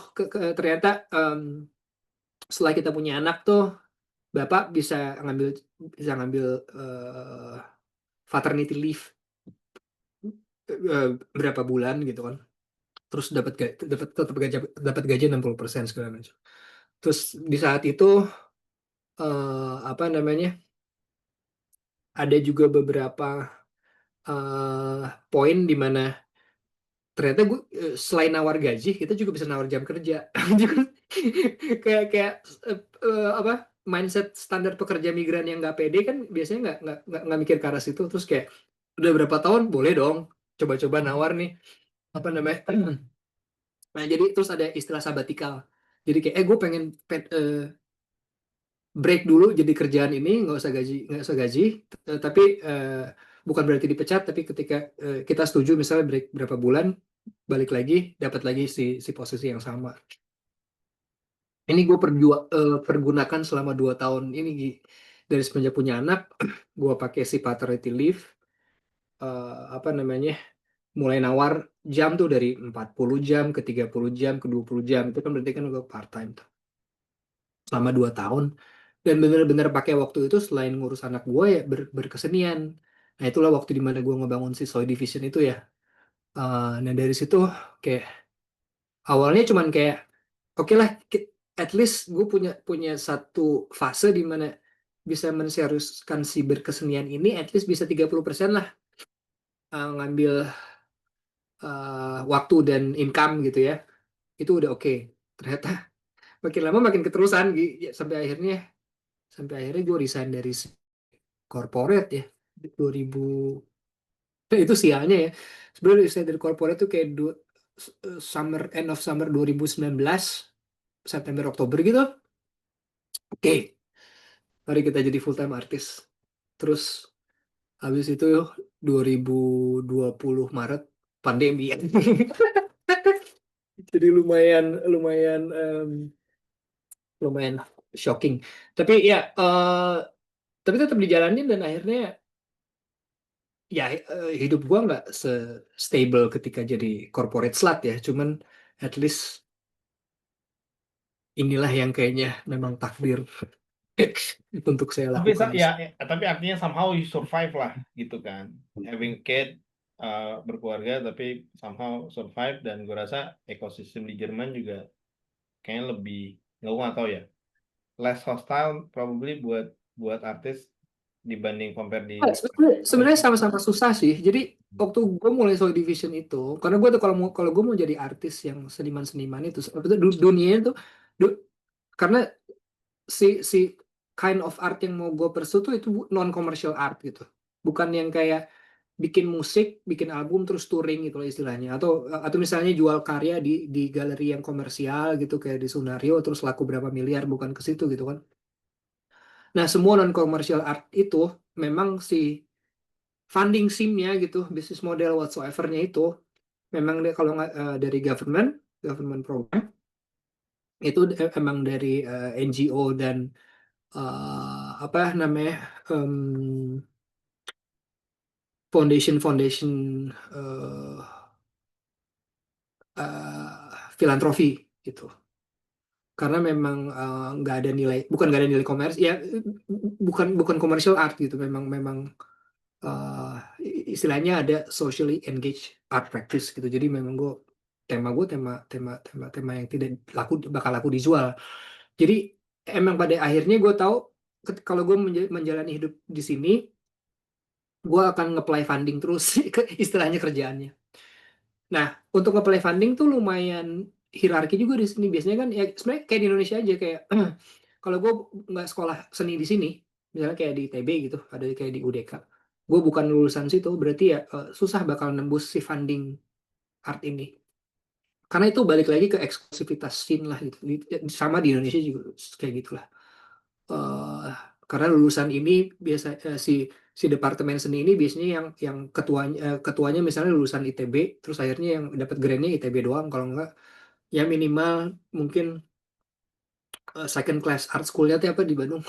ternyata setelah kita punya anak tuh bapak bisa ngambil eh, paternity leave berapa bulan gitu kan, terus dapat gaji 60% segala macam. Terus di saat itu apa namanya, ada juga beberapa poin di mana ternyata gue selain nawar gaji kita juga bisa nawar jam kerja. kayak kayak apa, mindset standar pekerja migran yang nggak pede kan biasanya nggak mikir ke arah situ, terus kayak udah berapa tahun boleh dong coba-coba nawar nih apa namanya. Nah jadi terus ada istilah sabatikal, jadi kayak gue pengen break dulu jadi kerjaan ini, nggak usah gaji, tapi bukan berarti dipecat, tapi ketika kita setuju misalnya break berapa bulan balik lagi dapat lagi si posisi yang sama. Ini gue pergunakan selama 2 tahun ini Gi. Dari semenjak punya anak gue pakai si paternity leave, apa namanya, mulai nawar jam tuh dari 40 jam ke 30 jam ke 20 jam, itu kan berarti kan gue part time tuh selama 2 tahun. Dan bener-bener pakai waktu itu selain ngurus anak gue ya berkesenian. Nah itulah waktu dimana gue ngebangun si Soy Division itu ya. Nah dari situ kayak awalnya cuman kayak oke lah, at least gue punya punya satu fase di mana bisa menseriuskan si berkesenian ini, at least bisa 30% lah ngambil waktu dan income gitu ya. Itu udah oke. Ternyata makin lama makin keterusan ya, sampai akhirnya gue resign dari corporate ya 2000. Nah, itu sialnya ya. Sebenarnya resign dari corporate tuh kayak summer, end of summer 2019, September Oktober gitu. Oke, mari kita jadi full time artis. Terus habis itu 2020 Maret pandemi ya. Jadi lumayan lumayan lumayan shocking. Tapi ya tapi tetap dijalanin dan akhirnya ya hidup gua nggak se-stable ketika jadi corporate slut ya. Cuman at least inilah yang kayaknya memang takdir untuk saya Tapi lakukan di ya, sini. tapi artinya somehow you survive lah gitu kan. Having kid, berkeluarga tapi somehow survive, dan gue rasa ekosistem di Jerman juga kayaknya lebih, nggak gua nggak tahu ya, less hostile probably buat buat artis dibanding compare di Sebenarnya sama-sama susah sih. Jadi waktu gue mulai Soul Division itu, karena gue tuh kalau gue mau jadi artis yang seniman-seniman itu, apa tuh dunia itu, du- karena si si kind of art yang mau gue pursue tuh itu non commercial art gitu, bukan yang kayak bikin musik, bikin album terus touring gitu loh istilahnya, atau misalnya jual karya di galeri yang komersial gitu kayak di Sunario terus laku berapa miliar, bukan ke situ gitu kan. Nah semua non commercial art itu memang si funding SIM-nya gitu, bisnis model whatsoever-nya itu memang kalau nggak dari government program, itu emang dari NGO dan apa namanya, foundation foundation filantropi gitu. Karena memang nggak ada nilai, bukan nggak ada nilai komersi ya, bukan bukan commercial art gitu, memang memang eh, istilahnya ada socially engaged art practice gitu. Jadi memang gue tema yang tidak bakal laku dijual. Jadi emang pada akhirnya gue tahu kalau gue menjalani hidup di sini, gue akan nge-apply funding terus istilahnya kerjaannya. Nah, untuk nge-apply funding tuh lumayan hierarki juga di sini. Biasanya kan ya sebenarnya kayak di Indonesia aja, kayak kalau gue nggak sekolah seni di sini, misalnya kayak di ITB gitu, ada kayak di UDK, gue bukan lulusan situ, berarti ya susah bakal nembus si funding art ini. Karena itu balik lagi ke eksklusivitas scene lah gitu. Sama di Indonesia juga kayak gitulah. eh karena lulusan ini biasa si departemen seni ini biasanya yang ketuanya misalnya lulusan ITB, terus akhirnya yang dapat grade-nya ITB doang, kalau enggak ya minimal mungkin second class art school-nya tuh apa di Bandung,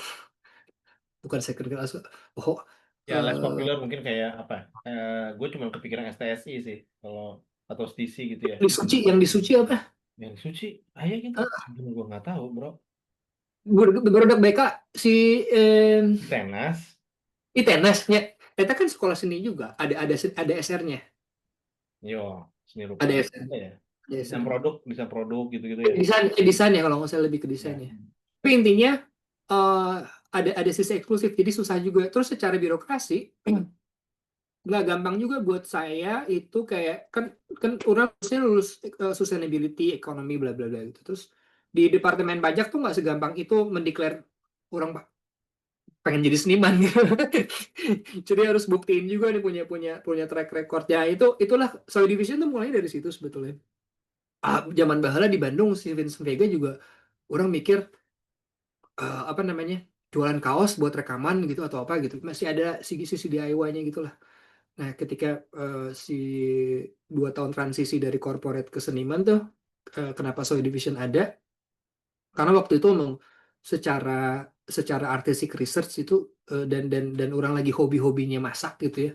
bukan second class, oh ya less eh, popular mungkin kayak apa, gue cuma kepikiran STSI sih kalau, atau STC gitu ya, yang di Suci apa, yang suci ayah gitu, gue nggak tahu bro. Barudak BK si Tenas. Itenesnya, itu kan sekolah seni juga, ada SR-nya, Yo, seni rupa ada SR, apa ya, ada SR. desain produk gitu-gitu ya. Desain ya kalau nggak salah, lebih ke desain Ya. ya. Tapi intinya ada sisi eksklusif, jadi susah juga. Terus secara birokrasi nggak gampang juga buat saya itu kayak kan kan orang harusnya lulus sustainability ekonomi bla bla bla gitu. Terus di departemen pajak tuh nggak segampang itu mendeklar orang pengen jadi seniman gitu. Jadi harus buktiin juga nih punya punya punya track record. Ya itulah Soy Division tuh mulai dari situ sebetulnya. Zaman bahala di Bandung si Vincent Vega juga orang mikir apa namanya jualan kaos buat rekaman gitu atau apa gitu masih ada sisi DIY-nya gitu lah. Nah ketika si 2 tahun transisi dari corporate ke seniman tuh kenapa Soy Division ada karena waktu itu memang secara secara artistic research itu dan orang lagi hobi-hobinya masak gitu ya.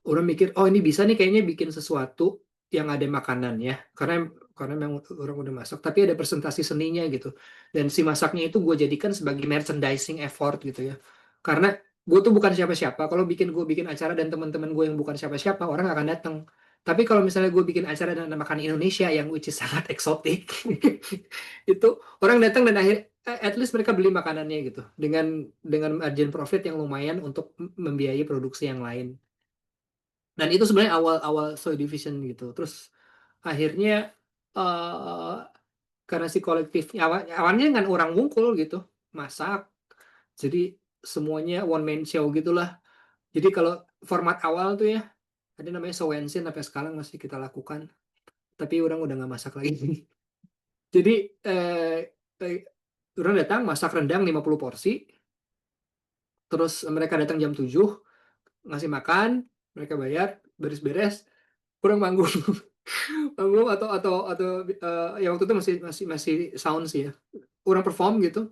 Orang mikir oh ini bisa nih kayaknya bikin sesuatu yang ada makanannya karena memang orang udah masak tapi ada presentasi seninya gitu dan si masaknya itu gue jadikan sebagai merchandising effort gitu ya karena gue tuh bukan siapa-siapa kalau gue bikin acara dan teman-teman gue yang bukan siapa-siapa orang gak akan datang tapi kalau misalnya gue bikin acara dan ada makanan Indonesia yang which is sangat eksotik itu orang datang dan akhir at least mereka beli makanannya gitu dengan margin profit yang lumayan untuk membiayai produksi yang lain dan itu sebenarnya awal-awal Soy Division gitu terus akhirnya eh karena si kolektifnya awalnya kan orang ngumpul gitu masak jadi semuanya one man show gitulah jadi kalau format awal tuh ya ada namanya Sowensin sampai sekarang masih kita lakukan tapi orang udah nggak masak lagi jadi eh, orang datang masak rendang 50 porsi terus mereka datang jam 7 ngasih makan mereka bayar beres-beres kurang manggung panggung atau ya waktu itu masih sound sih ya kurang perform gitu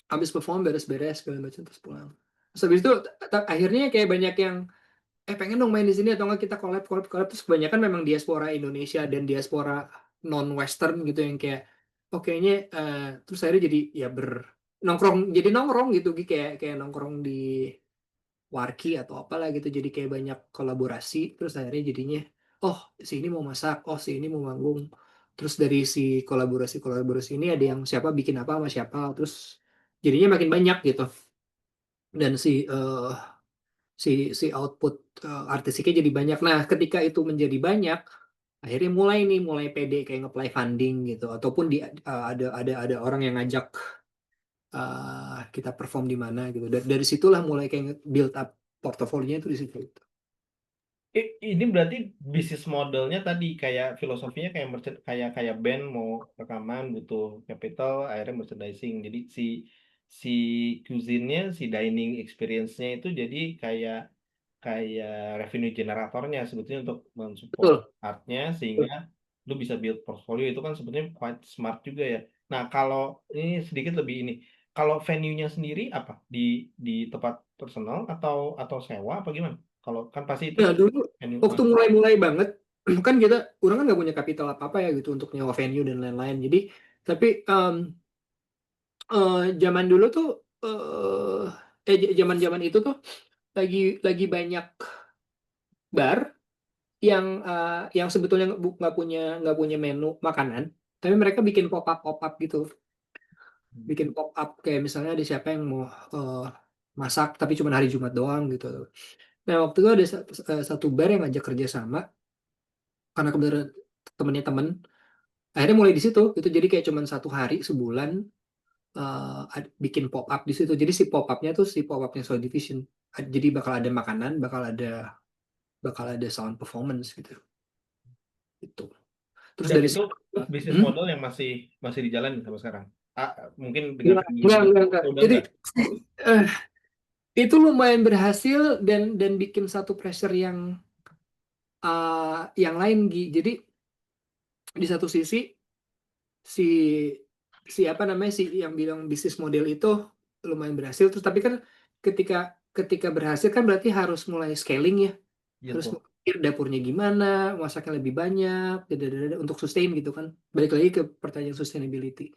habis perform beres-beres segala macam terus pulang terus habis itu akhirnya kayak banyak yang pengen dong main di sini atau enggak kita collab collab collab terus kebanyakan memang diaspora Indonesia dan diaspora non Western gitu yang kayak oh kayaknya terus akhirnya jadi ya nongkrong jadi nongkrong gitu Gi. kayak kayak nongkrong di Warki atau apalah gitu jadi kayak banyak kolaborasi terus akhirnya jadinya oh si ini mau masak oh si ini mau manggung terus dari si kolaborasi kolaborasi ini ada yang siapa bikin apa sama siapa terus jadinya makin banyak gitu dan si si output artistiknya jadi banyak nah ketika itu menjadi banyak akhirnya mulai pede kayak nge-apply funding gitu ataupun ada orang yang ngajak kita perform di mana gitu dari situlah mulai kayak build up portofolionya itu di situ. Ini berarti bisnis modelnya tadi kayak filosofinya kayak kayak kayak band mau rekaman butuh capital akhirnya merchandising jadi si cuisine-nya si dining experience-nya itu jadi kayak kayak revenue generatornya sebetulnya untuk mensupport Betul. artnya sehingga lu bisa build portfolio itu kan sebetulnya quite smart juga ya. Nah kalau ini sedikit lebih ini kalau venue-nya sendiri apa di tempat personal atau sewa apa gimana? Kalau kan pasti itu Nah, dulu venue. waktu mulai-mulai banget, kan kita, orang kan nggak punya kapital apa-apa ya gitu untuk nyewa venue dan lain-lain. Jadi, tapi zaman dulu tuh, zaman-zaman itu tuh lagi banyak bar yang sebetulnya nggak punya menu makanan, tapi mereka bikin pop up gitu, bikin pop up kayak misalnya ada siapa yang mau eh, masak tapi cuma hari Jumat doang gitu. Nah waktu itu ada satu bar yang ngajak kerja sama karena kebetulan temennya temen akhirnya mulai di situ itu jadi kayak cuman 1 hari sebulan bikin pop up di situ jadi si pop upnya tuh si pop upnya Soul Division jadi bakal ada makanan bakal ada sound performance gitu itu terus Dan dari itu situ bisnis hmm? model yang masih masih dijalani sampai sekarang. Mungkin dengan Enggak, venue enggak, lebih enggak, enggak. oh, udah Jadi enggak. eh, itu lumayan berhasil dan bikin satu pressure yang lain Gi. Jadi di satu sisi si si apa namanya si yang bilang bisnis model itu lumayan berhasil terus tapi kan ketika ketika berhasil kan berarti harus mulai scaling ya Iya harus tuh. mikir dapurnya gimana masaknya lebih banyak untuk sustain gitu kan balik lagi ke pertanyaan sustainability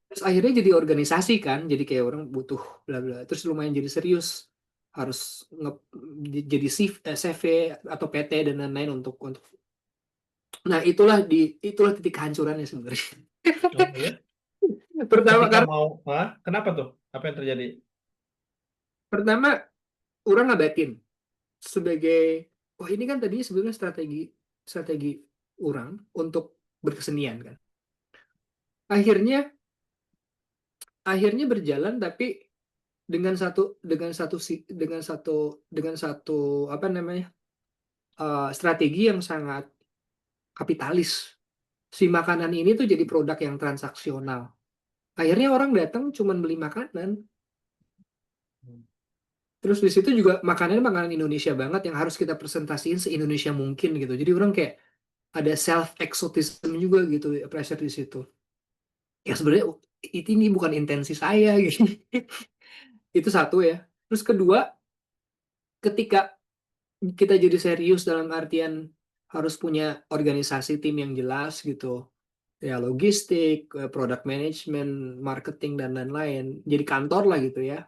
terus akhirnya jadi organisasi kan jadi kayak orang butuh bla bla terus lumayan jadi serius harus jadi CV atau PT dan lain-lain nah itulah titik kehancurannya sebenarnya Oh ya. Pertama Ketika karena mau kenapa tuh? Apa yang terjadi? pertama orang ngabatin sebagai wah ini kan tadinya sebenarnya strategi strategi orang untuk berkesenian kan. Akhirnya akhirnya berjalan tapi dengan satu apa namanya strategi yang sangat kapitalis. Si makanan ini tuh jadi produk yang transaksional. Akhirnya orang datang cuman beli makanan. Terus di situ juga makanannya makanan Indonesia banget yang harus kita presentasiin se-Indonesia mungkin gitu. Jadi orang kayak ada self exotism juga gitu pressure di situ. Ya sebenarnya ini bukan intensi saya gitu. Itu satu ya. Terus kedua, ketika kita jadi serius dalam artian harus punya organisasi tim yang jelas gitu. Ya logistik, product management, marketing dan lain-lain. Jadi kantor lah gitu ya.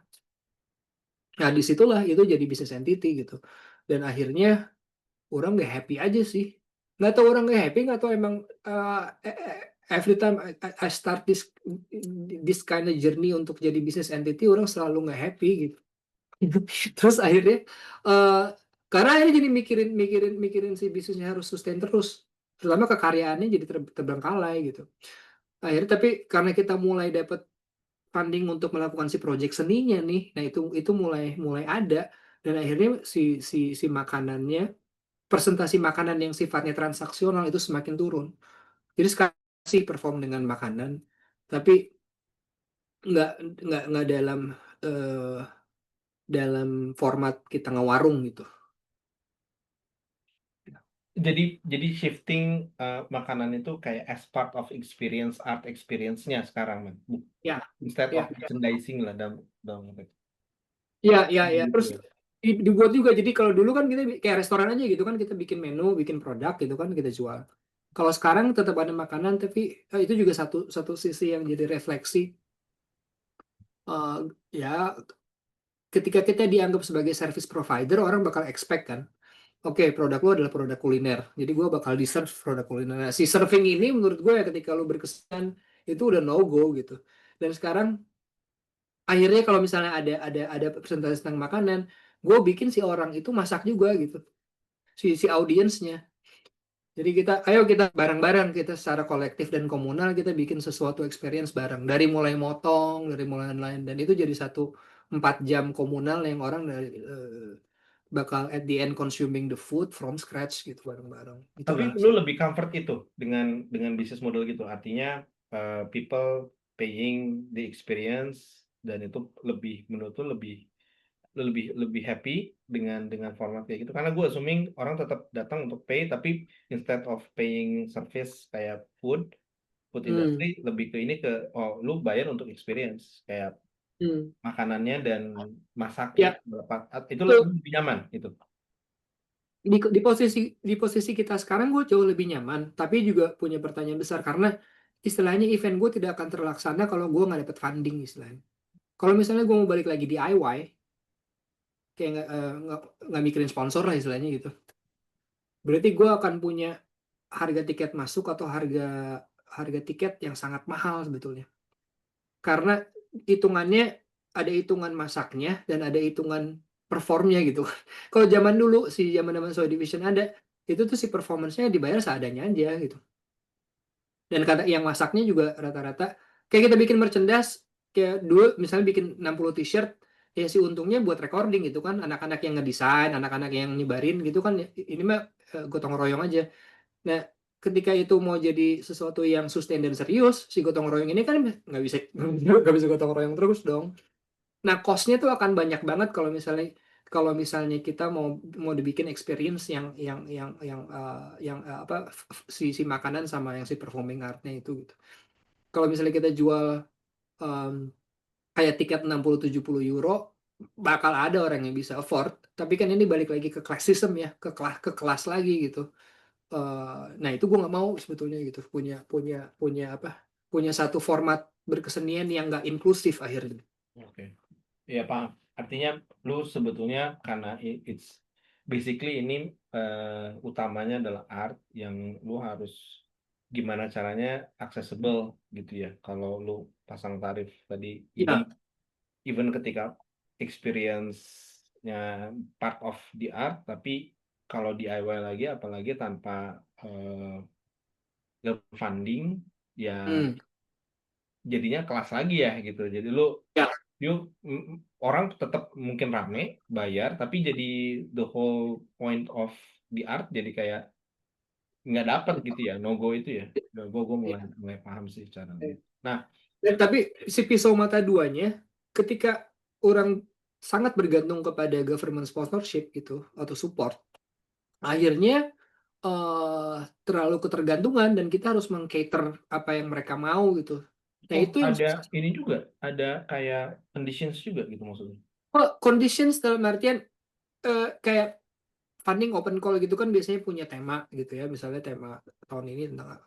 Nah disitulah itu jadi business entity gitu. Dan akhirnya orang nggak happy aja sih. Nggak tahu orang nggak happy, nggak tahu emang uh, every time I start this kind of journey untuk jadi business entity, orang selalu nggak happy gitu. Terus akhirnya uh, karena akhirnya jadi mikirin mikirin mikirin si bisnisnya harus sustain terus, terutama kekaryaannya jadi terbengkalai gitu. Akhirnya tapi karena kita mulai dapat funding untuk melakukan si project seninya nih, nah itu mulai mulai ada dan akhirnya si makanannya presentasi makanan yang sifatnya transaksional itu semakin turun. Jadi sekarang sih perform dengan makanan, tapi nggak nggak eh, dalam format kita ngewarung gitu. Jadi shifting makanan itu kayak as part of experience art experience-nya sekarang, man. Ya, Instead of ya, merchandising lah dalam ya, ya, ya. gitu Terus ya. dibuat juga. Jadi kalau dulu kan kita kayak restoran aja gitu kan kita bikin menu, bikin produk gitu kan kita jual. Kalau sekarang tetap ada makanan, tapi itu juga satu satu sisi yang jadi refleksi. Ya, ketika kita dianggap sebagai service provider, orang bakal expect kan. Oke, produk lo adalah produk kuliner. Jadi gue bakal di-serve produk kuliner. Nah, si serving ini menurut gue ya ketika lo berkesan itu udah no go gitu. Dan sekarang akhirnya kalau misalnya ada presentasi tentang makanan, gue bikin si orang itu masak juga gitu. Si audiensnya. Jadi ayo kita bareng-bareng kita secara kolektif dan komunal kita bikin sesuatu experience bareng. Dari mulai motong, dari mulai lain-lain. Dan itu jadi satu 4 jam komunal yang orang dari bakal at the end consuming the food from scratch gitu bareng-bareng. Tapi Itulah lu sih. lebih comfort itu dengan bisnis model gitu. Artinya people paying the experience dan itu lebih menurut lu lebih lebih happy dengan format kayak gitu. Karena gue assuming orang tetap datang untuk pay tapi instead of paying service kayak food Hmm. industry lebih ke ini ke oh lu bayar untuk experience kayak Hmm. makanannya dan masaknya Ya, berapa itu itu lebih nyaman itu. di posisi kita sekarang gue jauh lebih nyaman, tapi juga punya pertanyaan besar karena istilahnya event gue tidak akan terlaksana kalau gue nggak dapet funding istilahnya. Kalau misalnya gue mau balik lagi DIY, kayak nggak mikirin sponsor lah istilahnya gitu. Berarti gue akan punya harga tiket masuk atau harga harga tiket yang sangat mahal sebetulnya. Karena hitungannya ada hitungan masaknya dan ada hitungan performnya gitu. Kalau zaman dulu si zaman-zaman Soul Division ada itu tuh si performance-nya dibayar seadanya aja gitu. Dan kata yang masaknya juga rata-rata kayak kita bikin merchandise kayak dulu misalnya bikin 60 t-shirt ya si untungnya buat recording gitu kan anak-anak yang ngedesain, anak-anak yang nyebarin gitu kan ini mah gotong royong aja. Nah, ketika itu mau jadi sesuatu yang sustain dan serius, si gotong royong ini kan nggak bisa nggak bisa gotong royong terus dong. Nah, cost-nya tuh akan banyak banget kalau misalnya kita mau mau dibikin experience yang apa si makanan sama yang si performing art-nya itu gitu. Kalau misalnya kita jual um, kayak tiket 60-70 euro bakal ada orang yang bisa afford, tapi kan ini balik lagi ke classism ya, ke kelas lagi gitu. Nah itu gue nggak mau sebetulnya gitu punya punya punya apa punya satu format berkesenian yang nggak inklusif akhirnya. Oke. Iya paham. Artinya lu sebetulnya karena it's basically ini utamanya adalah art yang lu harus gimana caranya accessible gitu ya. Kalau lu pasang tarif tadi, even Ya, even ketika experience-nya part of the art, tapi kalau DIY lagi, apalagi tanpa funding, ya hmm, jadinya kelas lagi ya gitu. Jadi lu ya, yuk orang tetap mungkin rame bayar, tapi jadi the whole point of the art jadi kayak nggak dapet gitu ya, no go itu ya. Gue ya. mulai mulai paham sih cara ini. Nah, Tapi si pisau mata duanya, ketika orang sangat bergantung kepada government sponsorship gitu atau support, akhirnya terlalu ketergantungan dan kita harus meng-cater apa yang mereka mau gitu. Nah oh itu yang ada susah. ini juga, ada kayak conditions juga gitu maksudnya. Oh, conditions dalam artian kayak funding open call gitu kan biasanya punya tema gitu ya, misalnya tema tahun ini tentang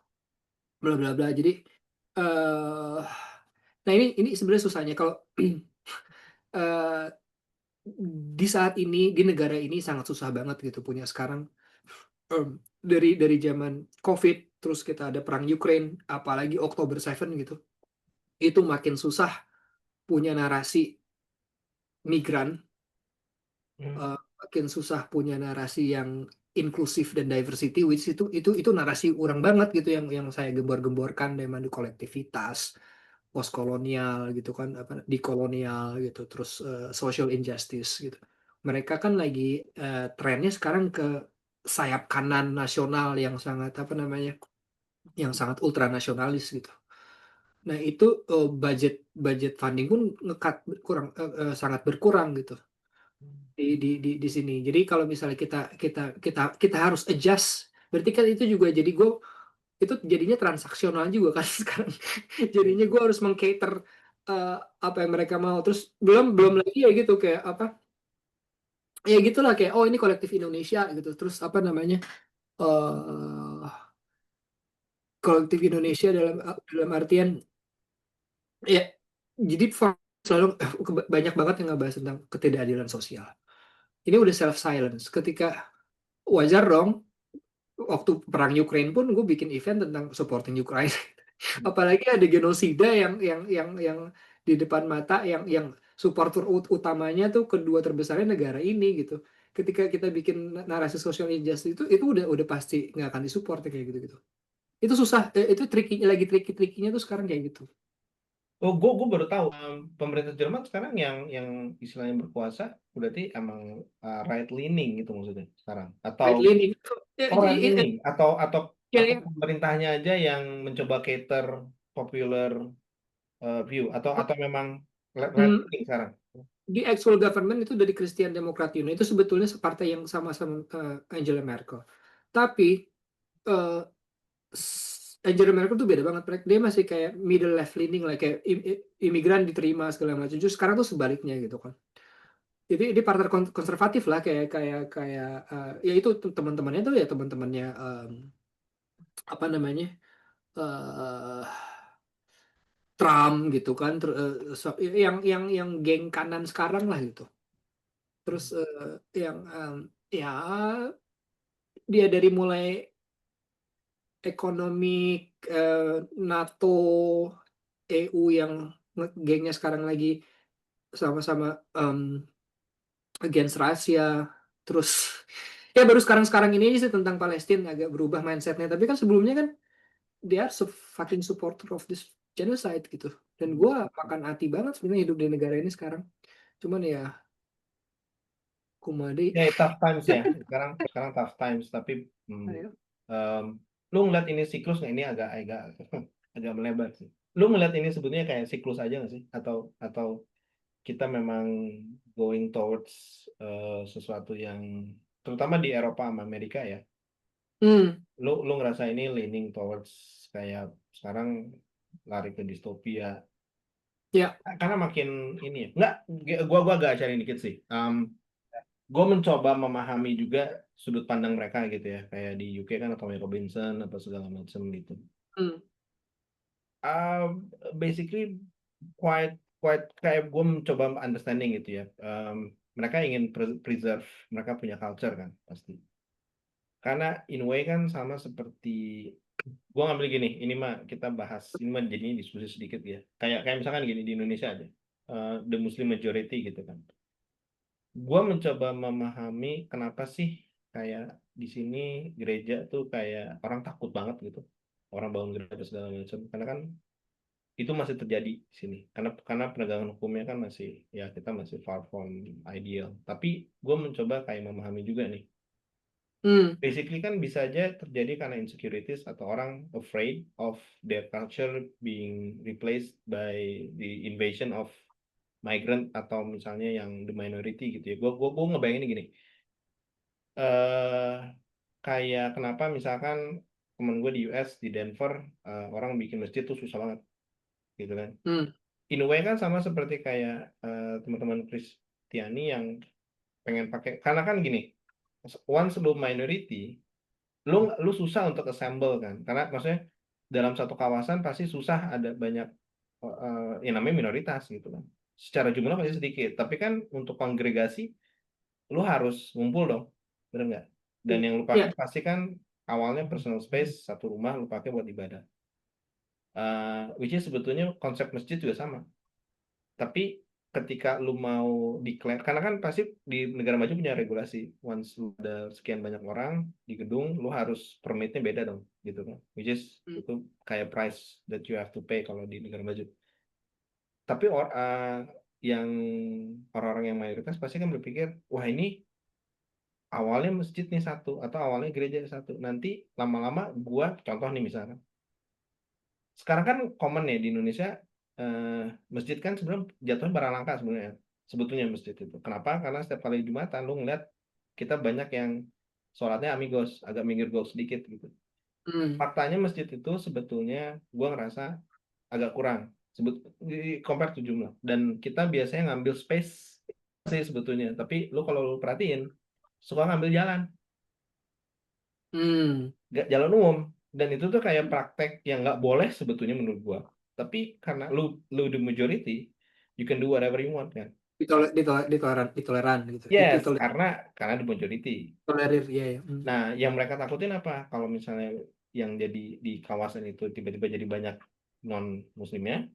bla bla bla. Jadi eh nah ini sebenarnya susahnya kalau eh, di saat ini di negara ini sangat susah banget gitu punya sekarang dari zaman COVID terus kita ada perang Ukraine apalagi Oktober 7 gitu itu makin susah punya narasi migran, Hmm. makin susah punya narasi yang inklusif dan diversity, which itu narasi orang banget gitu yang saya gembor-gemborkan dari mana kolektivitas, postkolonial gitu kan, apa dekolonial gitu, terus social injustice gitu. Mereka kan lagi trennya sekarang ke sayap kanan nasional yang sangat apa namanya, yang sangat ultranasionalis gitu. Nah itu budget budget funding pun ngekat kurang sangat berkurang gitu di sini. Jadi kalau misalnya kita harus adjust, berarti kan itu juga jadi gue itu jadinya transaksional juga kan sekarang. Jadinya gue harus mengcater eh, apa yang mereka mau. Terus belum belum lagi ya gitu kayak apa? Ya gitulah kayak oh ini kolektif Indonesia gitu. Terus apa namanya? eh kolektif Indonesia dalam artian ya jadi selalu banyak banget yang ngebahas tentang ketidakadilan sosial. Ini udah self silence. Ketika wajar dong waktu perang Ukraine pun gue bikin event tentang supporting Ukraine. Apalagi ada genosida yang di depan mata yang supporter utamanya tuh kedua terbesarnya negara ini gitu. Ketika kita bikin narasi social injustice itu udah pasti nggak akan disupport kayak gitu-gitu. Itu susah, itu tricky-trikinya tuh sekarang kayak gitu. Oh, gue baru tahu pemerintah Jerman sekarang yang istilahnya berkuasa berarti emang right leaning gitu maksudnya sekarang, atau Right leaning. Ya, oh right leaning atau ya, pemerintahnya aja yang mencoba cater popular view atau memang right hmm, leaning sekarang. di actual government itu dari Christian Democrat Union itu sebetulnya separtai yang sama-sama Angela Merkel. Tapi eh, Angela Merkel tuh beda banget. Dia masih kayak middle left leaning lah kayak imigran diterima segala macam. Justru sekarang tuh sebaliknya gitu kan. Jadi di partai konservatif lah kayak kayak kayak ya itu teman-temannya tuh ya teman-temannya apa namanya eh Trump gitu kan yang geng kanan sekarang lah gitu. Terus yang ya dia dari mulai ekonomi NATO EU yang gengnya sekarang lagi sama-sama against Rusia terus ya baru sekarang-sekarang ini aja sih tentang Palestina agak berubah mindsetnya tapi kan sebelumnya kan dia fucking supporter of this genocide gitu dan gue makan hati banget sebenarnya hidup di negara ini sekarang cuman ya kumade Ya tough times ya sekarang sekarang tough times tapi um, lu ngeliat ini siklus nggak, ini agak agak agak melebar sih. Lu ngeliat ini sebetulnya kayak siklus aja nggak sih, atau kita memang going towards sesuatu yang terutama di Eropa sama Amerika ya. hmm Lu ngerasa ini leaning towards kayak sekarang lari ke distopia. ya Karena makin ini ya. Nggak, gua agak sharing dikit sih. Gue mencoba memahami juga sudut pandang mereka gitu ya. Kayak di UK kan Tommy Robinson apa segala macam gitu. hmm Basically quite quite kayak gue mencoba understanding gitu ya. Mereka ingin preserve, mereka punya culture kan pasti. Karena in a way kan sama seperti Gua ngambil gini, ini mah kita bahas, ini mah jadinya diskusi sedikit ya. Kayak kayak misalkan gini di Indonesia aja, the Muslim majority gitu kan. Gua mencoba memahami kenapa sih kayak di sini gereja tuh kayak orang takut banget gitu. Orang bangun gereja segala macam. Karena kan itu masih terjadi di sini. Karena penegakan hukumnya kan masih, ya kita masih far from ideal. Tapi gue mencoba kayak memahami juga nih. Hmm, Basically kan bisa aja terjadi karena insecurities atau orang afraid of their culture being replaced by the invasion of migrant atau misalnya yang the minority gitu ya. Gue ngebayangin gini. eh Kayak kenapa misalkan temen gue di US di Denver, orang bikin masjid tuh susah banget gitu kan. hmm, In a way kan sama seperti kayak teman-teman Kristiani yang pengen pakai, karena kan gini, once lu minority, lu susah untuk assemble kan, karena maksudnya dalam satu kawasan pasti susah, ada banyak yang namanya minoritas gitu kan, secara jumlah pasti sedikit, tapi kan untuk kongregasi lu harus ngumpul dong, bener nggak? Dan yang lu pakai ya, pasti kan awalnya personal space, satu rumah lu pakai buat ibadah. Which is sebetulnya konsep masjid juga sama. Tapi ketika lu mau declare, karena kan pasti di negara maju punya regulasi, once lu ada sekian banyak orang di gedung, lu harus permitnya beda dong, gitu kan. Which is hmm, itu kayak price that you have to pay kalau di negara maju. Tapi yang orang-orang yang mayoritas pasti kan berpikir, wah ini awalnya masjid nih satu, atau awalnya gereja satu. Nanti lama-lama gua, contoh nih misalnya, sekarang kan common ya di Indonesia, eh, masjid kan sebenarnya jatuhnya barang langka sebenarnya, sebetulnya masjid itu. Kenapa? Karena setiap kali Jumatan lu ngeliat kita banyak yang sholatnya amigos, agak minggir gol sedikit gitu. hmm, Faktanya masjid itu sebetulnya gua ngerasa agak kurang di compare to jumlah. Dan kita biasanya ngambil space sih sebetulnya. Tapi lu kalau lu perhatiin suka ngambil jalan, hmm, nggak jalan umum. Dan itu tuh kayak praktek yang nggak boleh sebetulnya menurut gua. Tapi karena lu the majority, you can do whatever you want kan. ditoleran gitu, Yes, karena the majority. ditolerir, ya, ya. Hmm. Nah, yang mereka takutin apa? Kalau misalnya yang jadi di kawasan itu tiba-tiba jadi banyak non muslimnya,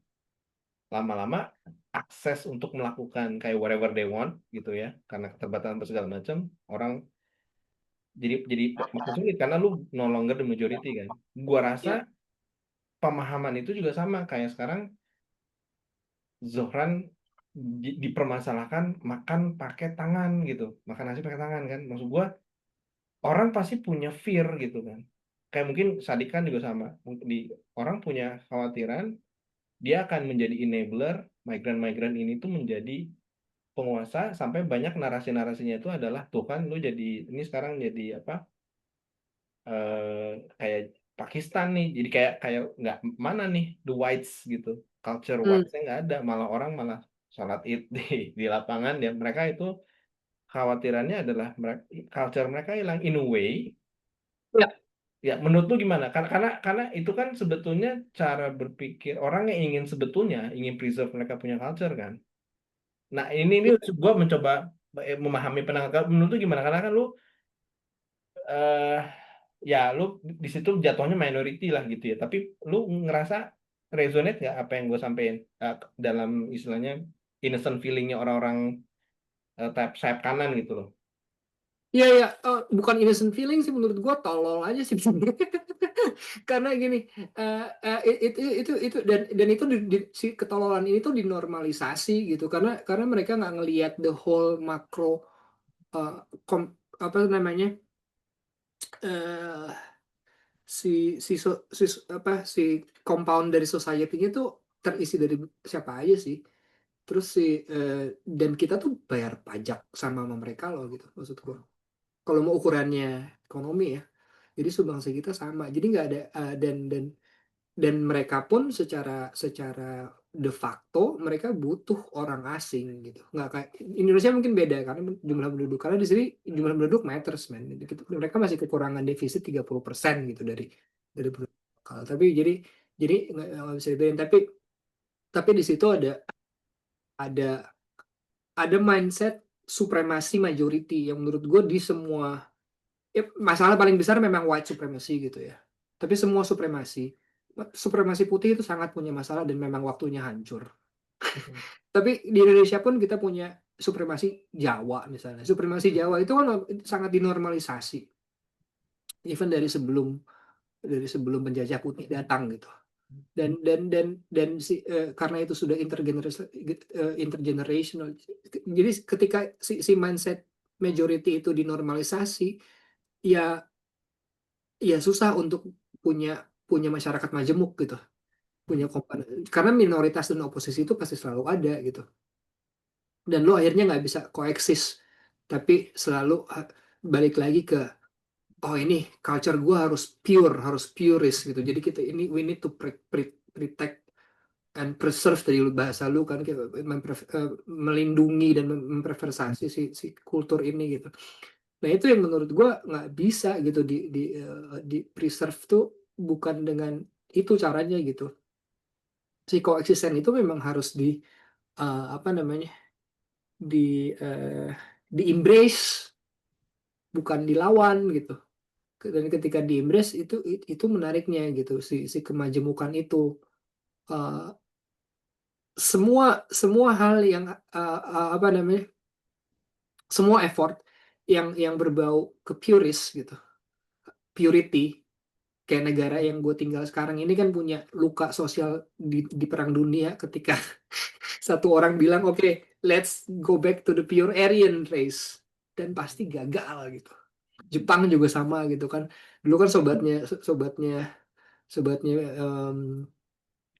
lama-lama akses untuk melakukan kayak whatever they want gitu ya, karena keterbatasan segala macam, orang jadi makin sulit karena lu no longer the majority kan. Gua rasa Ya, pemahaman itu juga sama kayak sekarang Zohran dipermasalahkan makan pakai tangan gitu, makan nasi pakai tangan kan. Maksud gua orang pasti punya fear gitu kan. Kayak mungkin Sadikan juga sama. Di orang punya khawatiran dia akan menjadi enabler, migran-migran ini tuh menjadi penguasa, sampai banyak narasi-narasinya itu adalah tuh kan lu jadi ini sekarang jadi apa, kayak Pakistan nih, jadi kayak kayak nggak mana nih the whites gitu, culture hmm, whitesnya nggak ada, malah orang malah sholat id di lapangan ya, mereka itu khawatirannya adalah mereka, culture mereka hilang in a way. ya, Ya menurut lu gimana, karena itu kan sebetulnya cara berpikir orang yang ingin, sebetulnya ingin preserve mereka punya culture kan. Nah ini ya, gue mencoba memahami penangkap menurut lu gimana, karena kan lu eh ya lu di situ jatuhnya minority lah gitu ya, tapi lu ngerasa resonate nggak apa yang gue sampein, dalam istilahnya innocent feelingnya orang-orang, sayap kanan gitu loh. ya, ya. Bukan innocent feeling sih, menurut gua tolol aja sih sebenarnya. Karena gini, itu dan itu si ketololan ini tuh dinormalisasi gitu, karena mereka nggak ngelihat the whole makro, eh, apa namanya, eh si si compound dari society-nya tuh terisi dari siapa aja sih. Terus dan kita tuh bayar pajak sama mereka loh gitu, maksud gua. Kalau mau ukurannya ekonomi ya. Jadi sumbangsi kita sama. Jadi nggak ada, dan mereka pun secara secara de facto mereka butuh orang asing gitu. Nggak kayak Indonesia, mungkin beda karena jumlah penduduk. Karena di sini jumlah penduduk matters, man. Jadi mereka masih kekurangan defisit 30% gitu dari penduduk lokal. Tapi jadi nggak bisa dibedain. Tapi di situ ada ada mindset supremasi majority yang menurut gue di semua, ya, masalah paling besar memang white supremacy gitu ya. tapi semua supremasi putih itu sangat punya masalah dan memang waktunya hancur. Mhm. Tapi di Indonesia pun kita punya supremasi Jawa misalnya. Supremasi Jawa itu kan sangat dinormalisasi, even dari sebelum penjajah putih datang gitu. Dan karena itu sudah intergenerational, jadi ketika si mindset majority itu dinormalisasi, ya ya susah untuk punya punya masyarakat majemuk gitu, punya komponen, karena minoritas dan oposisi itu pasti selalu ada gitu, dan lo akhirnya nggak bisa koeksis, tapi selalu balik lagi ke, oh ini culture gue harus purist gitu, jadi kita ini we need to protect and preserve, dari bahasa lu kan kayak melindungi dan mempreservasi si kultur ini gitu. Nah itu yang menurut gue nggak bisa gitu di preserve tuh, bukan dengan itu caranya gitu. Si koeksisten itu memang harus apa namanya, di embrace, bukan dilawan gitu. Dan ketika di embrace itu menariknya gitu, si kemajemukan itu. Eh, semua semua hal yang apa namanya, semua effort yang berbau ke purist gitu, purity, kayak negara yang gue tinggal sekarang ini kan punya luka sosial di perang dunia ketika satu orang bilang oke, let's go back to the pure Aryan race, dan pasti gagal gitu. Jepang juga sama gitu kan, dulu kan sobatnya sobatnya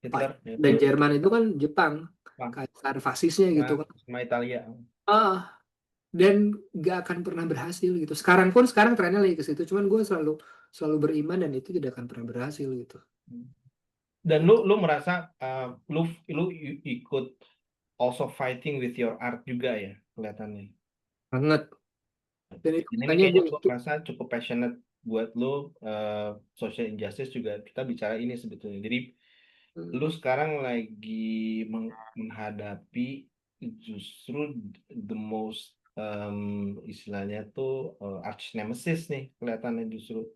Pak Hitler ya dan dulu Jerman itu kan Jepang, Pak kaisar fasisnya gitu kan. sama Italia. Ah, dan gak akan pernah berhasil gitu. Sekarang trennya lagi ke situ. Cuman gue selalu selalu beriman dan itu tidak akan pernah berhasil gitu. Dan lu Gitu. lu merasa lu ikut also fighting with your art juga ya kelihatannya. Banget. Dan itu Ini makanya kayaknya gue gue itu. merasa cukup passionate buat lu, social injustice juga kita bicara ini sebetulnya. Jadi lu sekarang lagi menghadapi justru the most, istilahnya tuh, arch nemesis nih kelihatannya justru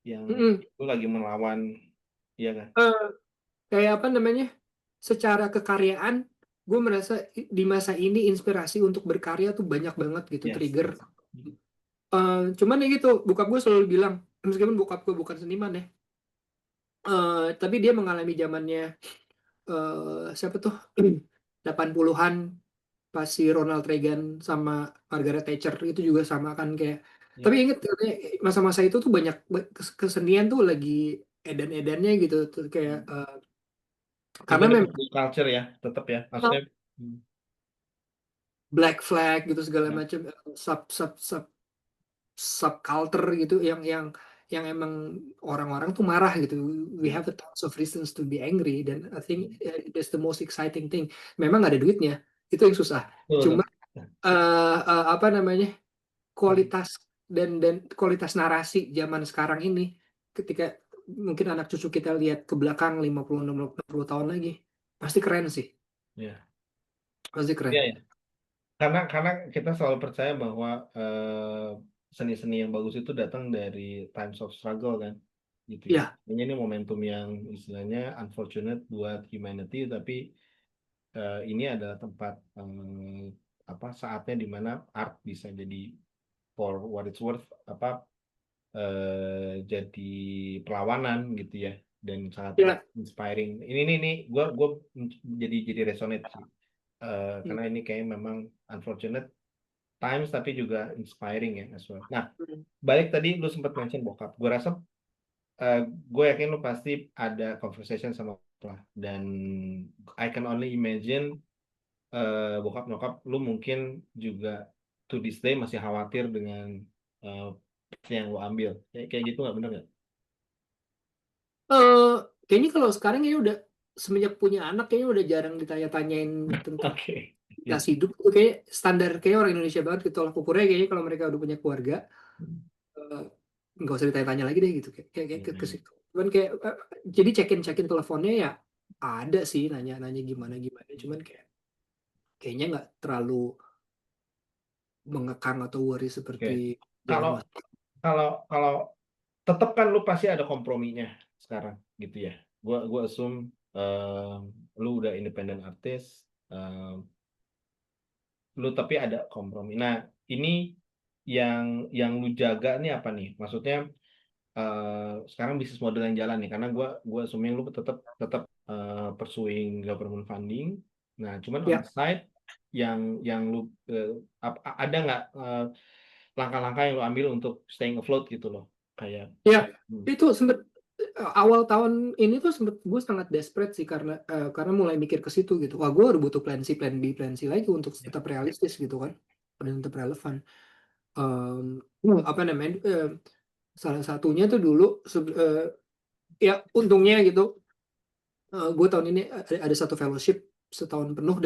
yang Mm-mm. lu lagi melawan, iya kan? Eh, Kayak apa namanya? Secara kekaryaan, gue merasa di masa ini inspirasi untuk berkarya tuh banyak banget gitu, Yes, trigger. yes. Cuman ya gitu, bokap gue selalu bilang, meskipun bokap gue bukan seniman ya, tapi dia mengalami zamannya siapa tuh 80-an, pas si Ronald Reagan sama Margaret Thatcher itu juga sama kan kayak, Ya. tapi inget katanya masa-masa itu tuh banyak kesenian tuh lagi edan-edannya gitu tuh kayak karena Even memang culture ya, tetap ya. Maksudnya, hmm, Black Flag gitu segala ya, macam, sub sub sub subculture gitu yang emang orang-orang tuh marah gitu. We ya. have a tons of reasons to be angry, dan I think that's the most exciting thing. Memang nggak ada duitnya, itu yang susah. Betul, Cuma betul. apa namanya, Hmm, kualitas dan kualitas narasi zaman sekarang ini, ketika mungkin anak cucu kita lihat ke belakang 50 60 tahun lagi, pasti keren sih, ya. pasti keren. Ya, ya. Karena kita selalu percaya bahwa, seni-seni yang bagus itu datang dari times of struggle kan, gitu ya. Ya, Ini momentum yang istilahnya unfortunate buat humanity, tapi ini adalah tempat, apa saatnya di mana art bisa jadi for what it's worth, apa, jadi perlawanan gitu ya, dan sangat ya. inspiring. Ini gue jadi resonate sih. Hmm. Karena ini kayak memang unfortunate times tapi juga inspiring ya as well. Nah, balik tadi lu sempat mention bokap. Gue rasa, eh, gue yakin lu pasti ada conversation sama lah, dan I can only imagine, bokap nyokap lu mungkin juga to this day masih khawatir dengan, eh, yang lu ambil. Kayak gitu nggak, bener nggak? Eh, Kayaknya kalau sekarang ya udah, semenjak punya anak kayaknya udah jarang ditanya-tanyain tentang Oke. gas Ya. hidup. Itu kayak standar, kayak orang Indonesia banget gitu, tolak ukurnya kayaknya kalau mereka udah punya keluarga, eh, nggak usah ditanya-tanya lagi deh gitu, kayak ke Ya. situ. Cuman kayak jadi cekin teleponnya ya ada sih, nanya-nanya gimana gimana, cuman kayaknya nggak terlalu mengekang atau worry Oke. seperti zaman Kalau mas. kalau kalau tetap kan lu pasti ada komprominya sekarang gitu ya. Gua assume lu udah independent artis, lu tapi ada kompromi. Nah, ini yang lu jaga nih apa nih? Maksudnya sekarang bisnis model yang jalan nih, karena gua assuming lu tetap tetap pursuing government funding. Nah, cuman on the Ya, side yang lu ada nggak langkah-langkah yang lu ambil untuk staying afloat gitu loh, kayak ya, hmm, itu sempet awal tahun ini tuh sempet gue sangat desperate sih karena mulai mikir ke situ gitu. Wah, gue udah butuh plan C, plan B, plan C lagi untuk ya, tetap realistis gitu kan, dan tetap relevan. Apa namanya? Salah satunya tuh dulu ya untungnya gitu, gue tahun ini ada satu fellowship setahun penuh,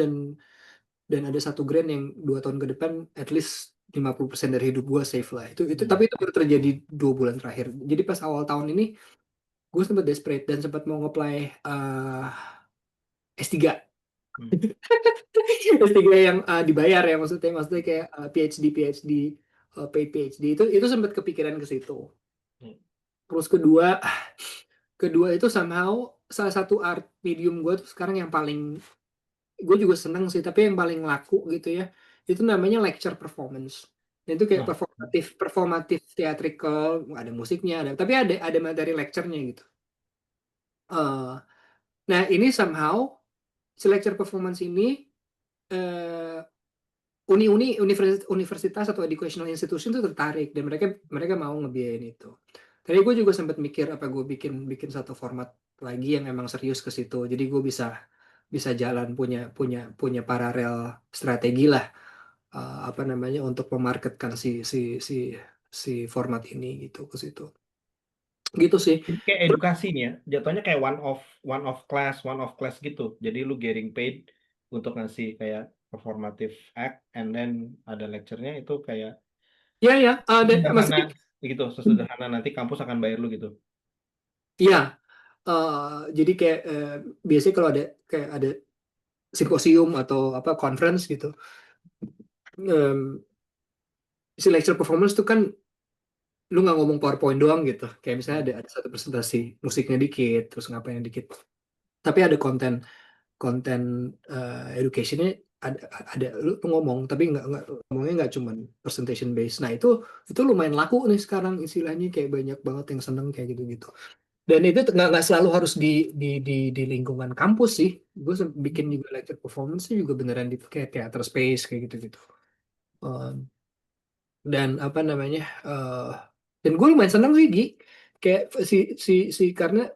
dan ada satu grant yang 2 tahun ke depan at least 50% dari hidup gue safe lah. Itu hmm, tapi itu baru terjadi 2 bulan terakhir. Jadi pas awal tahun ini gue sempat desperate dan sempat mau nge-apply S3. hmm, S3 yang dibayar ya, maksudnya kayak PhD paid PhD, itu sempat kepikiran ke situ. hmm. Terus kedua kedua itu somehow salah satu art medium gue tuh sekarang yang paling gue juga seneng sih, tapi yang paling laku gitu ya, itu namanya lecture performance. Dan itu kayak Nah, performatif performatif theatrical, ada musiknya, tapi ada materi lecture-nya gitu. Eh, nah ini somehow si lecture performance ini, eh, universitas atau educational institution itu tertarik, dan mereka mereka mau ngebiayain itu. Tadi gue juga sempat mikir apa gue bikin bikin satu format lagi yang emang serius ke situ. Jadi gue bisa bisa jalan punya punya punya paralel strategi lah, apa namanya, untuk memarketkan si si format ini gitu ke situ. Gitu sih. Jadi kayak Terus, edukasi nih ya, jatuhnya kayak one of class gitu. Jadi lu getting paid untuk ngasih kayak performative act, and then ada lecture-nya itu kayak ya ya, sederhana maksudnya gitu, sesederhana nanti kampus akan bayar lu gitu. ya, jadi kayak biasanya kalau ada kayak ada simposium atau apa conference gitu, em, si lecture performance tuh kan lu nggak ngomong PowerPoint doang gitu, kayak misalnya ada satu presentasi musiknya dikit, terus ngapain dikit, tapi ada konten konten educationnya, ada lu tuh ngomong, tapi nggak ngomongnya nggak cuman presentation based. Nah itu lumayan laku nih sekarang, istilahnya kayak banyak banget yang seneng kayak gitu-gitu. Dan itu nggak selalu harus di lingkungan kampus sih. Gue bikin juga lecture performance juga beneran di kayak theater space kayak gitu-gitu. Dan apa namanya, dan gue lumayan seneng sih Gi, kayak karena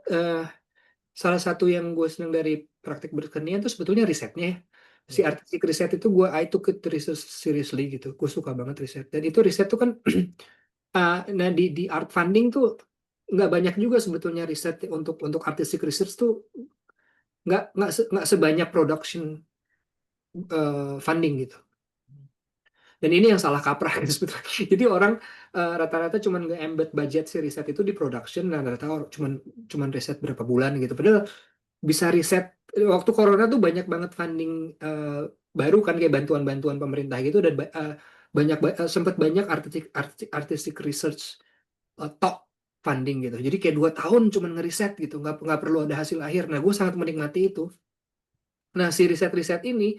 salah satu yang gue seneng dari praktek berkesenian itu sebetulnya risetnya ya. Si artistik riset itu I took it research seriously gitu, gue suka banget riset, dan itu riset tuh kan nah di art funding tuh nggak banyak juga sebetulnya riset untuk artistic research tuh, nggak sebanyak production funding gitu. Dan ini yang salah kaprah gitu sebetulnya. Jadi orang rata-rata cuman nge-embed budget si riset itu di production, dan rata-rata cuman cuman riset berapa bulan gitu. Padahal bisa riset waktu corona tuh banyak banget funding baru kan, kayak bantuan-bantuan pemerintah gitu, dan sempat banyak artistic research top funding gitu. Jadi kayak 2 tahun cuman ngeriset gitu, nggak perlu ada hasil akhir. Nah, gue sangat menikmati itu. Nah, si riset-riset ini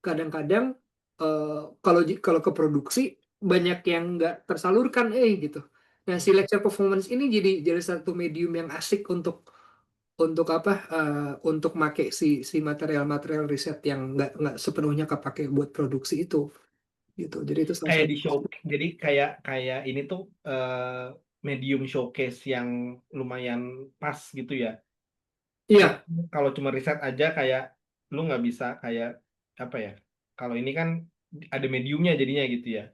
kadang-kadang eh, kalau ke produksi banyak yang nggak tersalurkan gitu. Nah, si lecture performance ini jadi satu medium yang asik untuk apa, untuk make si material-material riset yang nggak sepenuhnya kepake buat produksi itu gitu. Jadi itu salah Kayak satu. di show, jadi kayak kayak ini tuh medium showcase yang lumayan pas gitu ya. Karena Iya. kalau cuma riset aja kayak lu nggak bisa kayak apa ya? Kalau ini kan ada mediumnya jadinya gitu ya,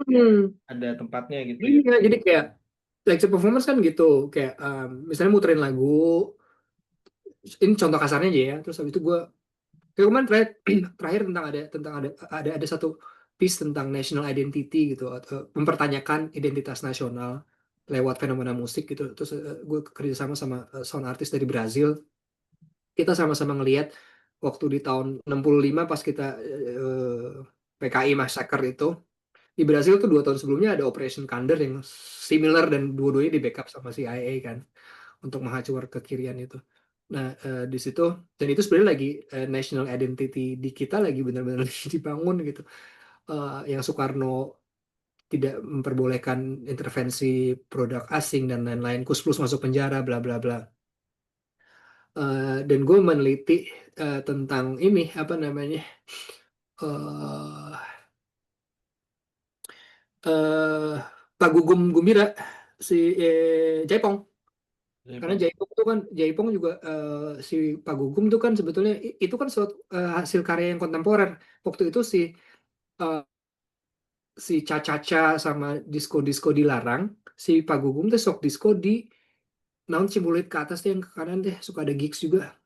Hmm, ada tempatnya gitu ya. iya, jadi kayak lecture performance kan gitu, kayak misalnya muterin lagu, ini contoh kasarnya aja ya, terus habis itu gue kayak kemarin terakhir, terakhir ada satu piece tentang national identity gitu, atau mempertanyakan identitas nasional lewat fenomena musik gitu. Terus gue kerjasama sama sound artist dari Brazil. Kita sama-sama ngelihat waktu di tahun 65 pas kita PKI massacre itu, Di Brasil tuh 2 tahun sebelumnya ada Operation Thunder yang similar dan dua-duanya di backup sama CIA kan untuk menghancurkan kekirian itu. Nah, di situ dan itu sebenarnya lagi national identity di kita lagi benar-benar dibangun gitu. Yang Soekarno tidak memperbolehkan intervensi produk asing dan lain-lain, Kus Plus masuk penjara, bla bla bla. Dan gue meneliti tentang ini apa namanya eh eh, Pak Gugum Gumbira si Jaipong. Karena Jepang. Jaipong juga si Pak Gugum tuh kan sebetulnya itu kan suatu hasil karya yang kontemporer. Waktu itu eh, si Caca sama disco-disco dilarang, si Pak Gugum tuh sok disco di naon Cibulit ke atas deh yang ke kanan deh suka ada gigs juga.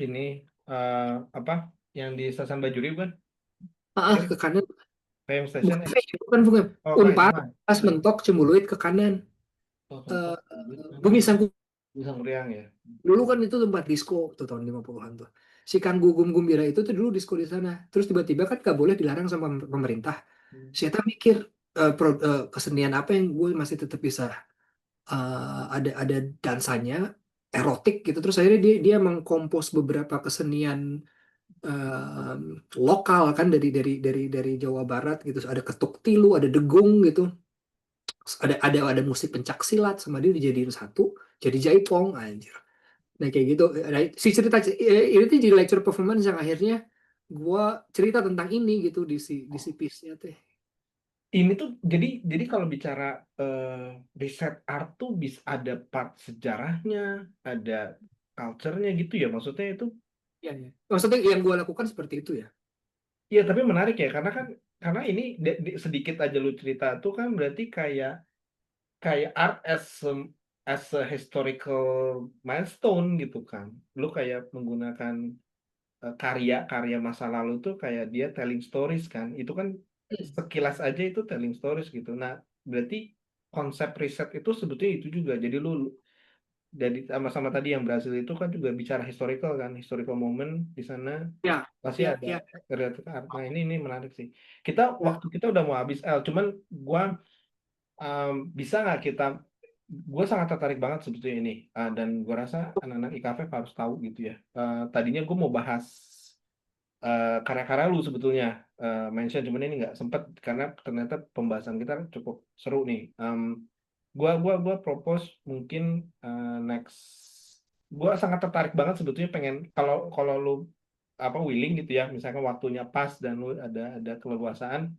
Ini eh, apa yang di Stasiun Bajuri bukan? Ke PM, kanan PM Station bukan ya? bukan Oh, bukan itu Unpad mah. pas mentok Cibulit ke kanan. Oh, Eh, sempat bukan. Bumi Sangku Bisa meriang ya. dulu kan itu tempat disco tuh tahun 50-an tuh. Si Kang Gugum Gumbira itu tuh dulu disco di sana. Terus tiba-tiba kan gak boleh dilarang sama pemerintah. Hmm. Saya mikir kesenian apa yang gue masih tetap bisa ada dansanya erotik gitu. Terus akhirnya dia mengkompos beberapa kesenian eh, lokal kan dari Jawa Barat gitu. Ada ketuk tilu, ada degung gitu. Terus ada musik pencak silat sama dia dijadiin satu jadi jaipong anjir. Nah kayak gitu. Nah, si cerita ini tuh jadi lecture performance yang akhirnya gua cerita tentang ini gitu di si piece-nya teh. Ini tuh jadi kalau bicara riset art tuh bisa ada part sejarahnya, ada culture-nya gitu ya. Maksudnya itu Ya, ya. Maksudnya yang gua lakukan seperti itu ya. ya tapi menarik ya karena ini sedikit aja lu cerita tuh kan berarti kayak kayak art as a historical milestone gitu kan. Lu kayak menggunakan karya-karya masa lalu tuh kayak dia telling stories kan. Itu kan sekilas aja itu telling stories gitu. Nah, berarti konsep riset itu sebetulnya itu juga. Jadi lu dari sama-sama tadi yang Brazil itu kan juga bicara historical kan, historical moment di sana Ya, pasti ya, ada ya, kreatif art. Nah, ini menarik sih. Kita ya. waktu kita udah mau habis cuman gua bisa nggak kita gue sangat tertarik banget sebetulnya ini. Dan gue rasa anak-anak IKF harus tahu gitu ya. Tadinya gue mau bahas karya-karya lu sebetulnya mention cuman ini nggak sempet karena ternyata pembahasan kita cukup seru nih. Gua propose mungkin next. Gua sangat tertarik banget sebetulnya pengen kalau kalau lu apa willing gitu ya, misalkan waktunya pas dan lu ada keleluasaan.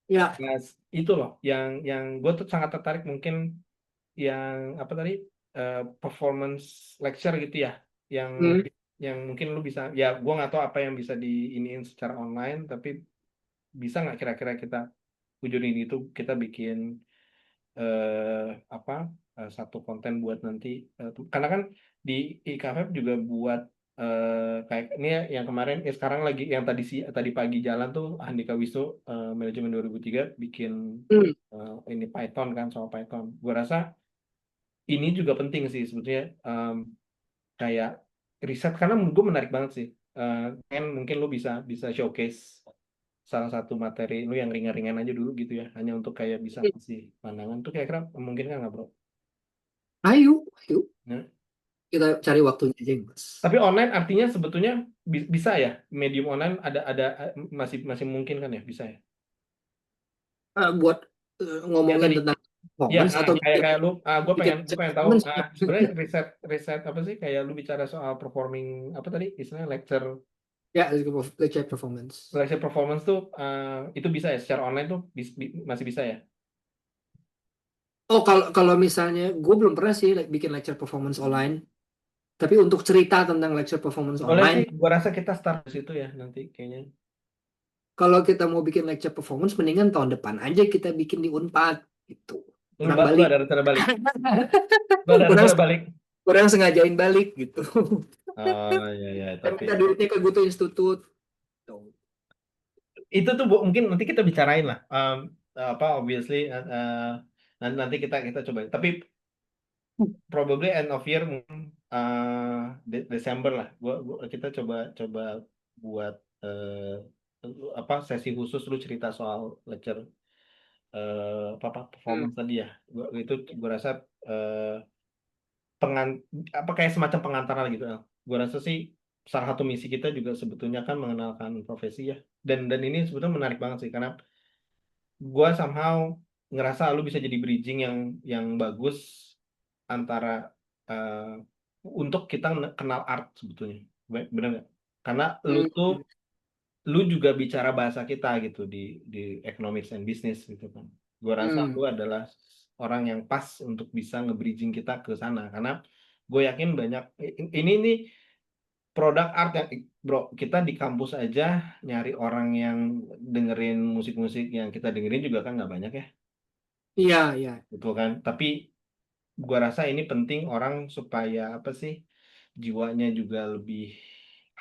Ya. Nah, itu loh yang gue tuh sangat tertarik mungkin yang apa tadi performance lecture gitu ya yang Hmm. yang mungkin lu bisa ya gua nggak tahu apa yang bisa diiniin secara online tapi bisa nggak kira-kira kita wujurin itu kita bikin apa satu konten buat nanti karena kan di IKFF juga buat kayak ini ya yang kemarin sekarang lagi yang tadi pagi jalan tuh Andika Wisnu manajemen 2003 bikin Hmm. ini Python kan soal Python gua rasa ini juga penting sih sebetulnya kayak riset karena menurut gue menarik banget sih. Kan mungkin lu bisa bisa showcase salah satu materi lu yang ringan-ringan aja dulu gitu ya hanya untuk kayak bisa kasih pandangan tuh kira-kira mungkin kan nggak bro? Ayo, ayo Ya. kita cari waktunya aja, Mas. Tapi online artinya sebetulnya bisa ya medium online ada masih masih mungkin kan ya bisa ya? Buat Ya ngomongin tadi tentang ya performance atau kayak lu bikin gue pengen tahu performance. sebenarnya riset riset apa sih kayak lu bicara soal performing apa tadi istilahnya lecture. Ya, let's check performance. Seleksi performance tuh itu bisa ya secara online tuh masih bisa ya. Oh, kalau kalau misalnya gue belum pernah sih bikin lecture performance online, tapi untuk cerita tentang lecture performance Boleh online, sih, gua rasa kita start di situ ya nanti kayaknya. kalau kita mau bikin lecture performance, mendingan tahun depan aja kita bikin di Unpad gitu. Orang Lu balik, ada rencana balik. Lu ada orang rencana balik. orang sengajain balik gitu. Oh ya ya Saya tapi minta duitnya ke Goto Institute. Tuh. itu tuh mungkin nanti kita bicarain lah. Apa obviously nanti kita coba. Tapi probably end of year mungkin Desember lah. Kita coba coba buat apa sesi khusus lu cerita soal lecture Hmm. performance tadi ya. Itu gue rasa pengan apa kayak semacam pengantar gitu El. Gue rasa sih salah satu misi kita juga sebetulnya kan mengenalkan profesi ya. Dan ini sebetulnya menarik banget sih karena gue somehow ngerasa lu bisa jadi bridging yang bagus antara eh, untuk kita kenal art sebetulnya. Bener nggak? Karena Hmm. lu juga bicara bahasa kita gitu di economics and business gitu kan. Gue rasa Hmm. lu adalah orang yang pas untuk bisa nge-bridging kita ke sana karena gue yakin banyak ini nih produk art yang bro kita di kampus aja nyari orang yang dengerin musik-musik yang kita dengerin juga kan nggak banyak ya, Iya, iya. betul kan? Tapi gua rasa ini penting orang supaya apa sih jiwanya juga lebih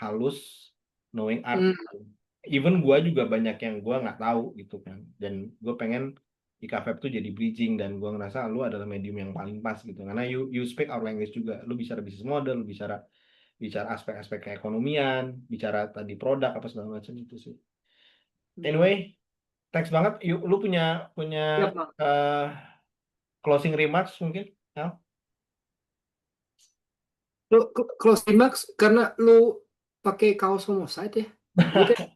halus knowing art. Hmm. Even gua juga banyak yang gua nggak tahu gitu kan. Dan gue pengen IKFEB tuh jadi bridging dan gua ngerasa lu adalah medium yang paling pas gitu. Karena you speak our language juga. Lu bicara bisnis model, lu bicara bicara aspek-aspek keekonomian, bicara tadi produk apa segala macam itu sih. Hmm. Anyway, thanks banget. Yuk, lu punya punya Siap, Bang. eh, closing remarks mungkin? Al? Lu close remarks karena lu pakai kaos homoside ya. Jadi kan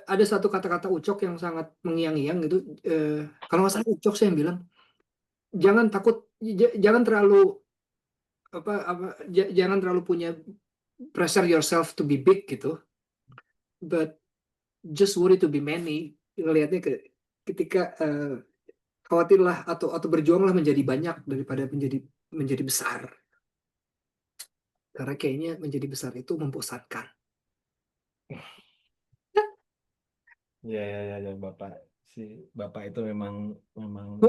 ada satu kata-kata Ucok yang sangat mengiang-iang gitu. Kalau nggak salah Ucok sih yang bilang, jangan takut, jangan terlalu jangan terlalu punya pressure yourself to be big gitu, but just worry to be many. Ngelihatnya ketika khawatirlah atau berjuanglah menjadi banyak daripada menjadi menjadi besar. Karena kayaknya menjadi besar itu membosankan. Ya, ya, ya, ya, Bapak. Si Bapak itu memang memang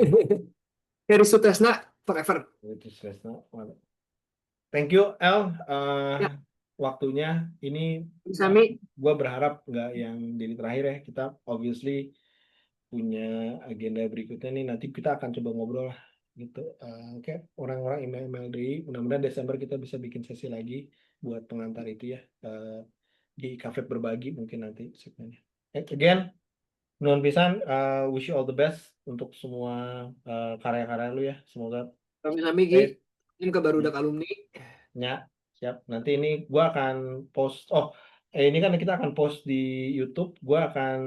Heri Sutesna forever. itu Sresno. Thank you, El. Ya, Waktunya ini Sami. gue berharap nggak yang jadi terakhir ya. Kita obviously punya agenda berikutnya nih. Nanti kita akan coba ngobrol lah gitu. Oke, orang-orang email MLDI. Mudah-mudahan Desember kita bisa bikin sesi lagi buat pengantar itu ya. Di kafe berbagi mungkin nanti segmennya. Again, nuhun pisan, wish you all the best untuk semua karya-karya lu ya. Semoga Sami-sami Gi. sukses. Ini ke Barudak alumni. Ya, siap. Nanti ini gua akan post. Oh, ini kan kita akan post di YouTube. Gua akan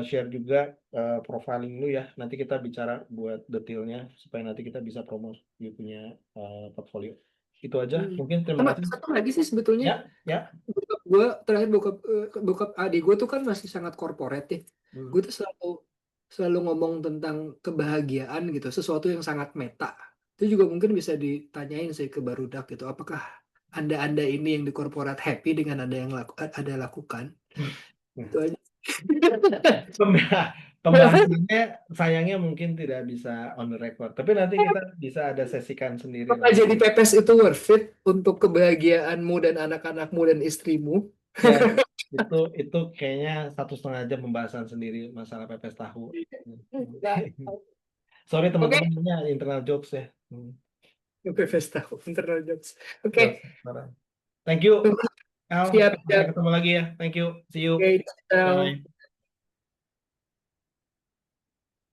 share juga profiling lu ya. Nanti kita bicara buat detailnya supaya nanti kita bisa promote you punya portfolio. Itu aja. Hmm. Mungkin terima Sama kasih. satu lagi sih sebetulnya, Ya, ya. bokap gue terakhir bokap adik gue tuh kan masih sangat korporat ya. Hmm. Gue tuh selalu selalu ngomong tentang kebahagiaan gitu, sesuatu yang sangat meta. Itu juga mungkin bisa ditanyain sih ke Barudak gitu. Apakah anda ini yang di korporat happy dengan ada lakukan? Itu aja. Pemba- Pembahasannya sayangnya mungkin tidak bisa on the record. Tapi nanti kita bisa ada sesikan sendiri Apakah lah. jadi pepes itu worth it untuk kebahagiaanmu dan anak-anakmu dan istrimu? Ya, itu kayaknya 1,5 jam pembahasan sendiri masalah pepes tahu. Nah, Sorry oke, teman-teman, ini internal jokes ya. pepes tahu internal jokes. Siap, Oke, parah. Thank you, Al. siap Sampai siap. ketemu lagi ya. Thank you. See you. Oke, Bye.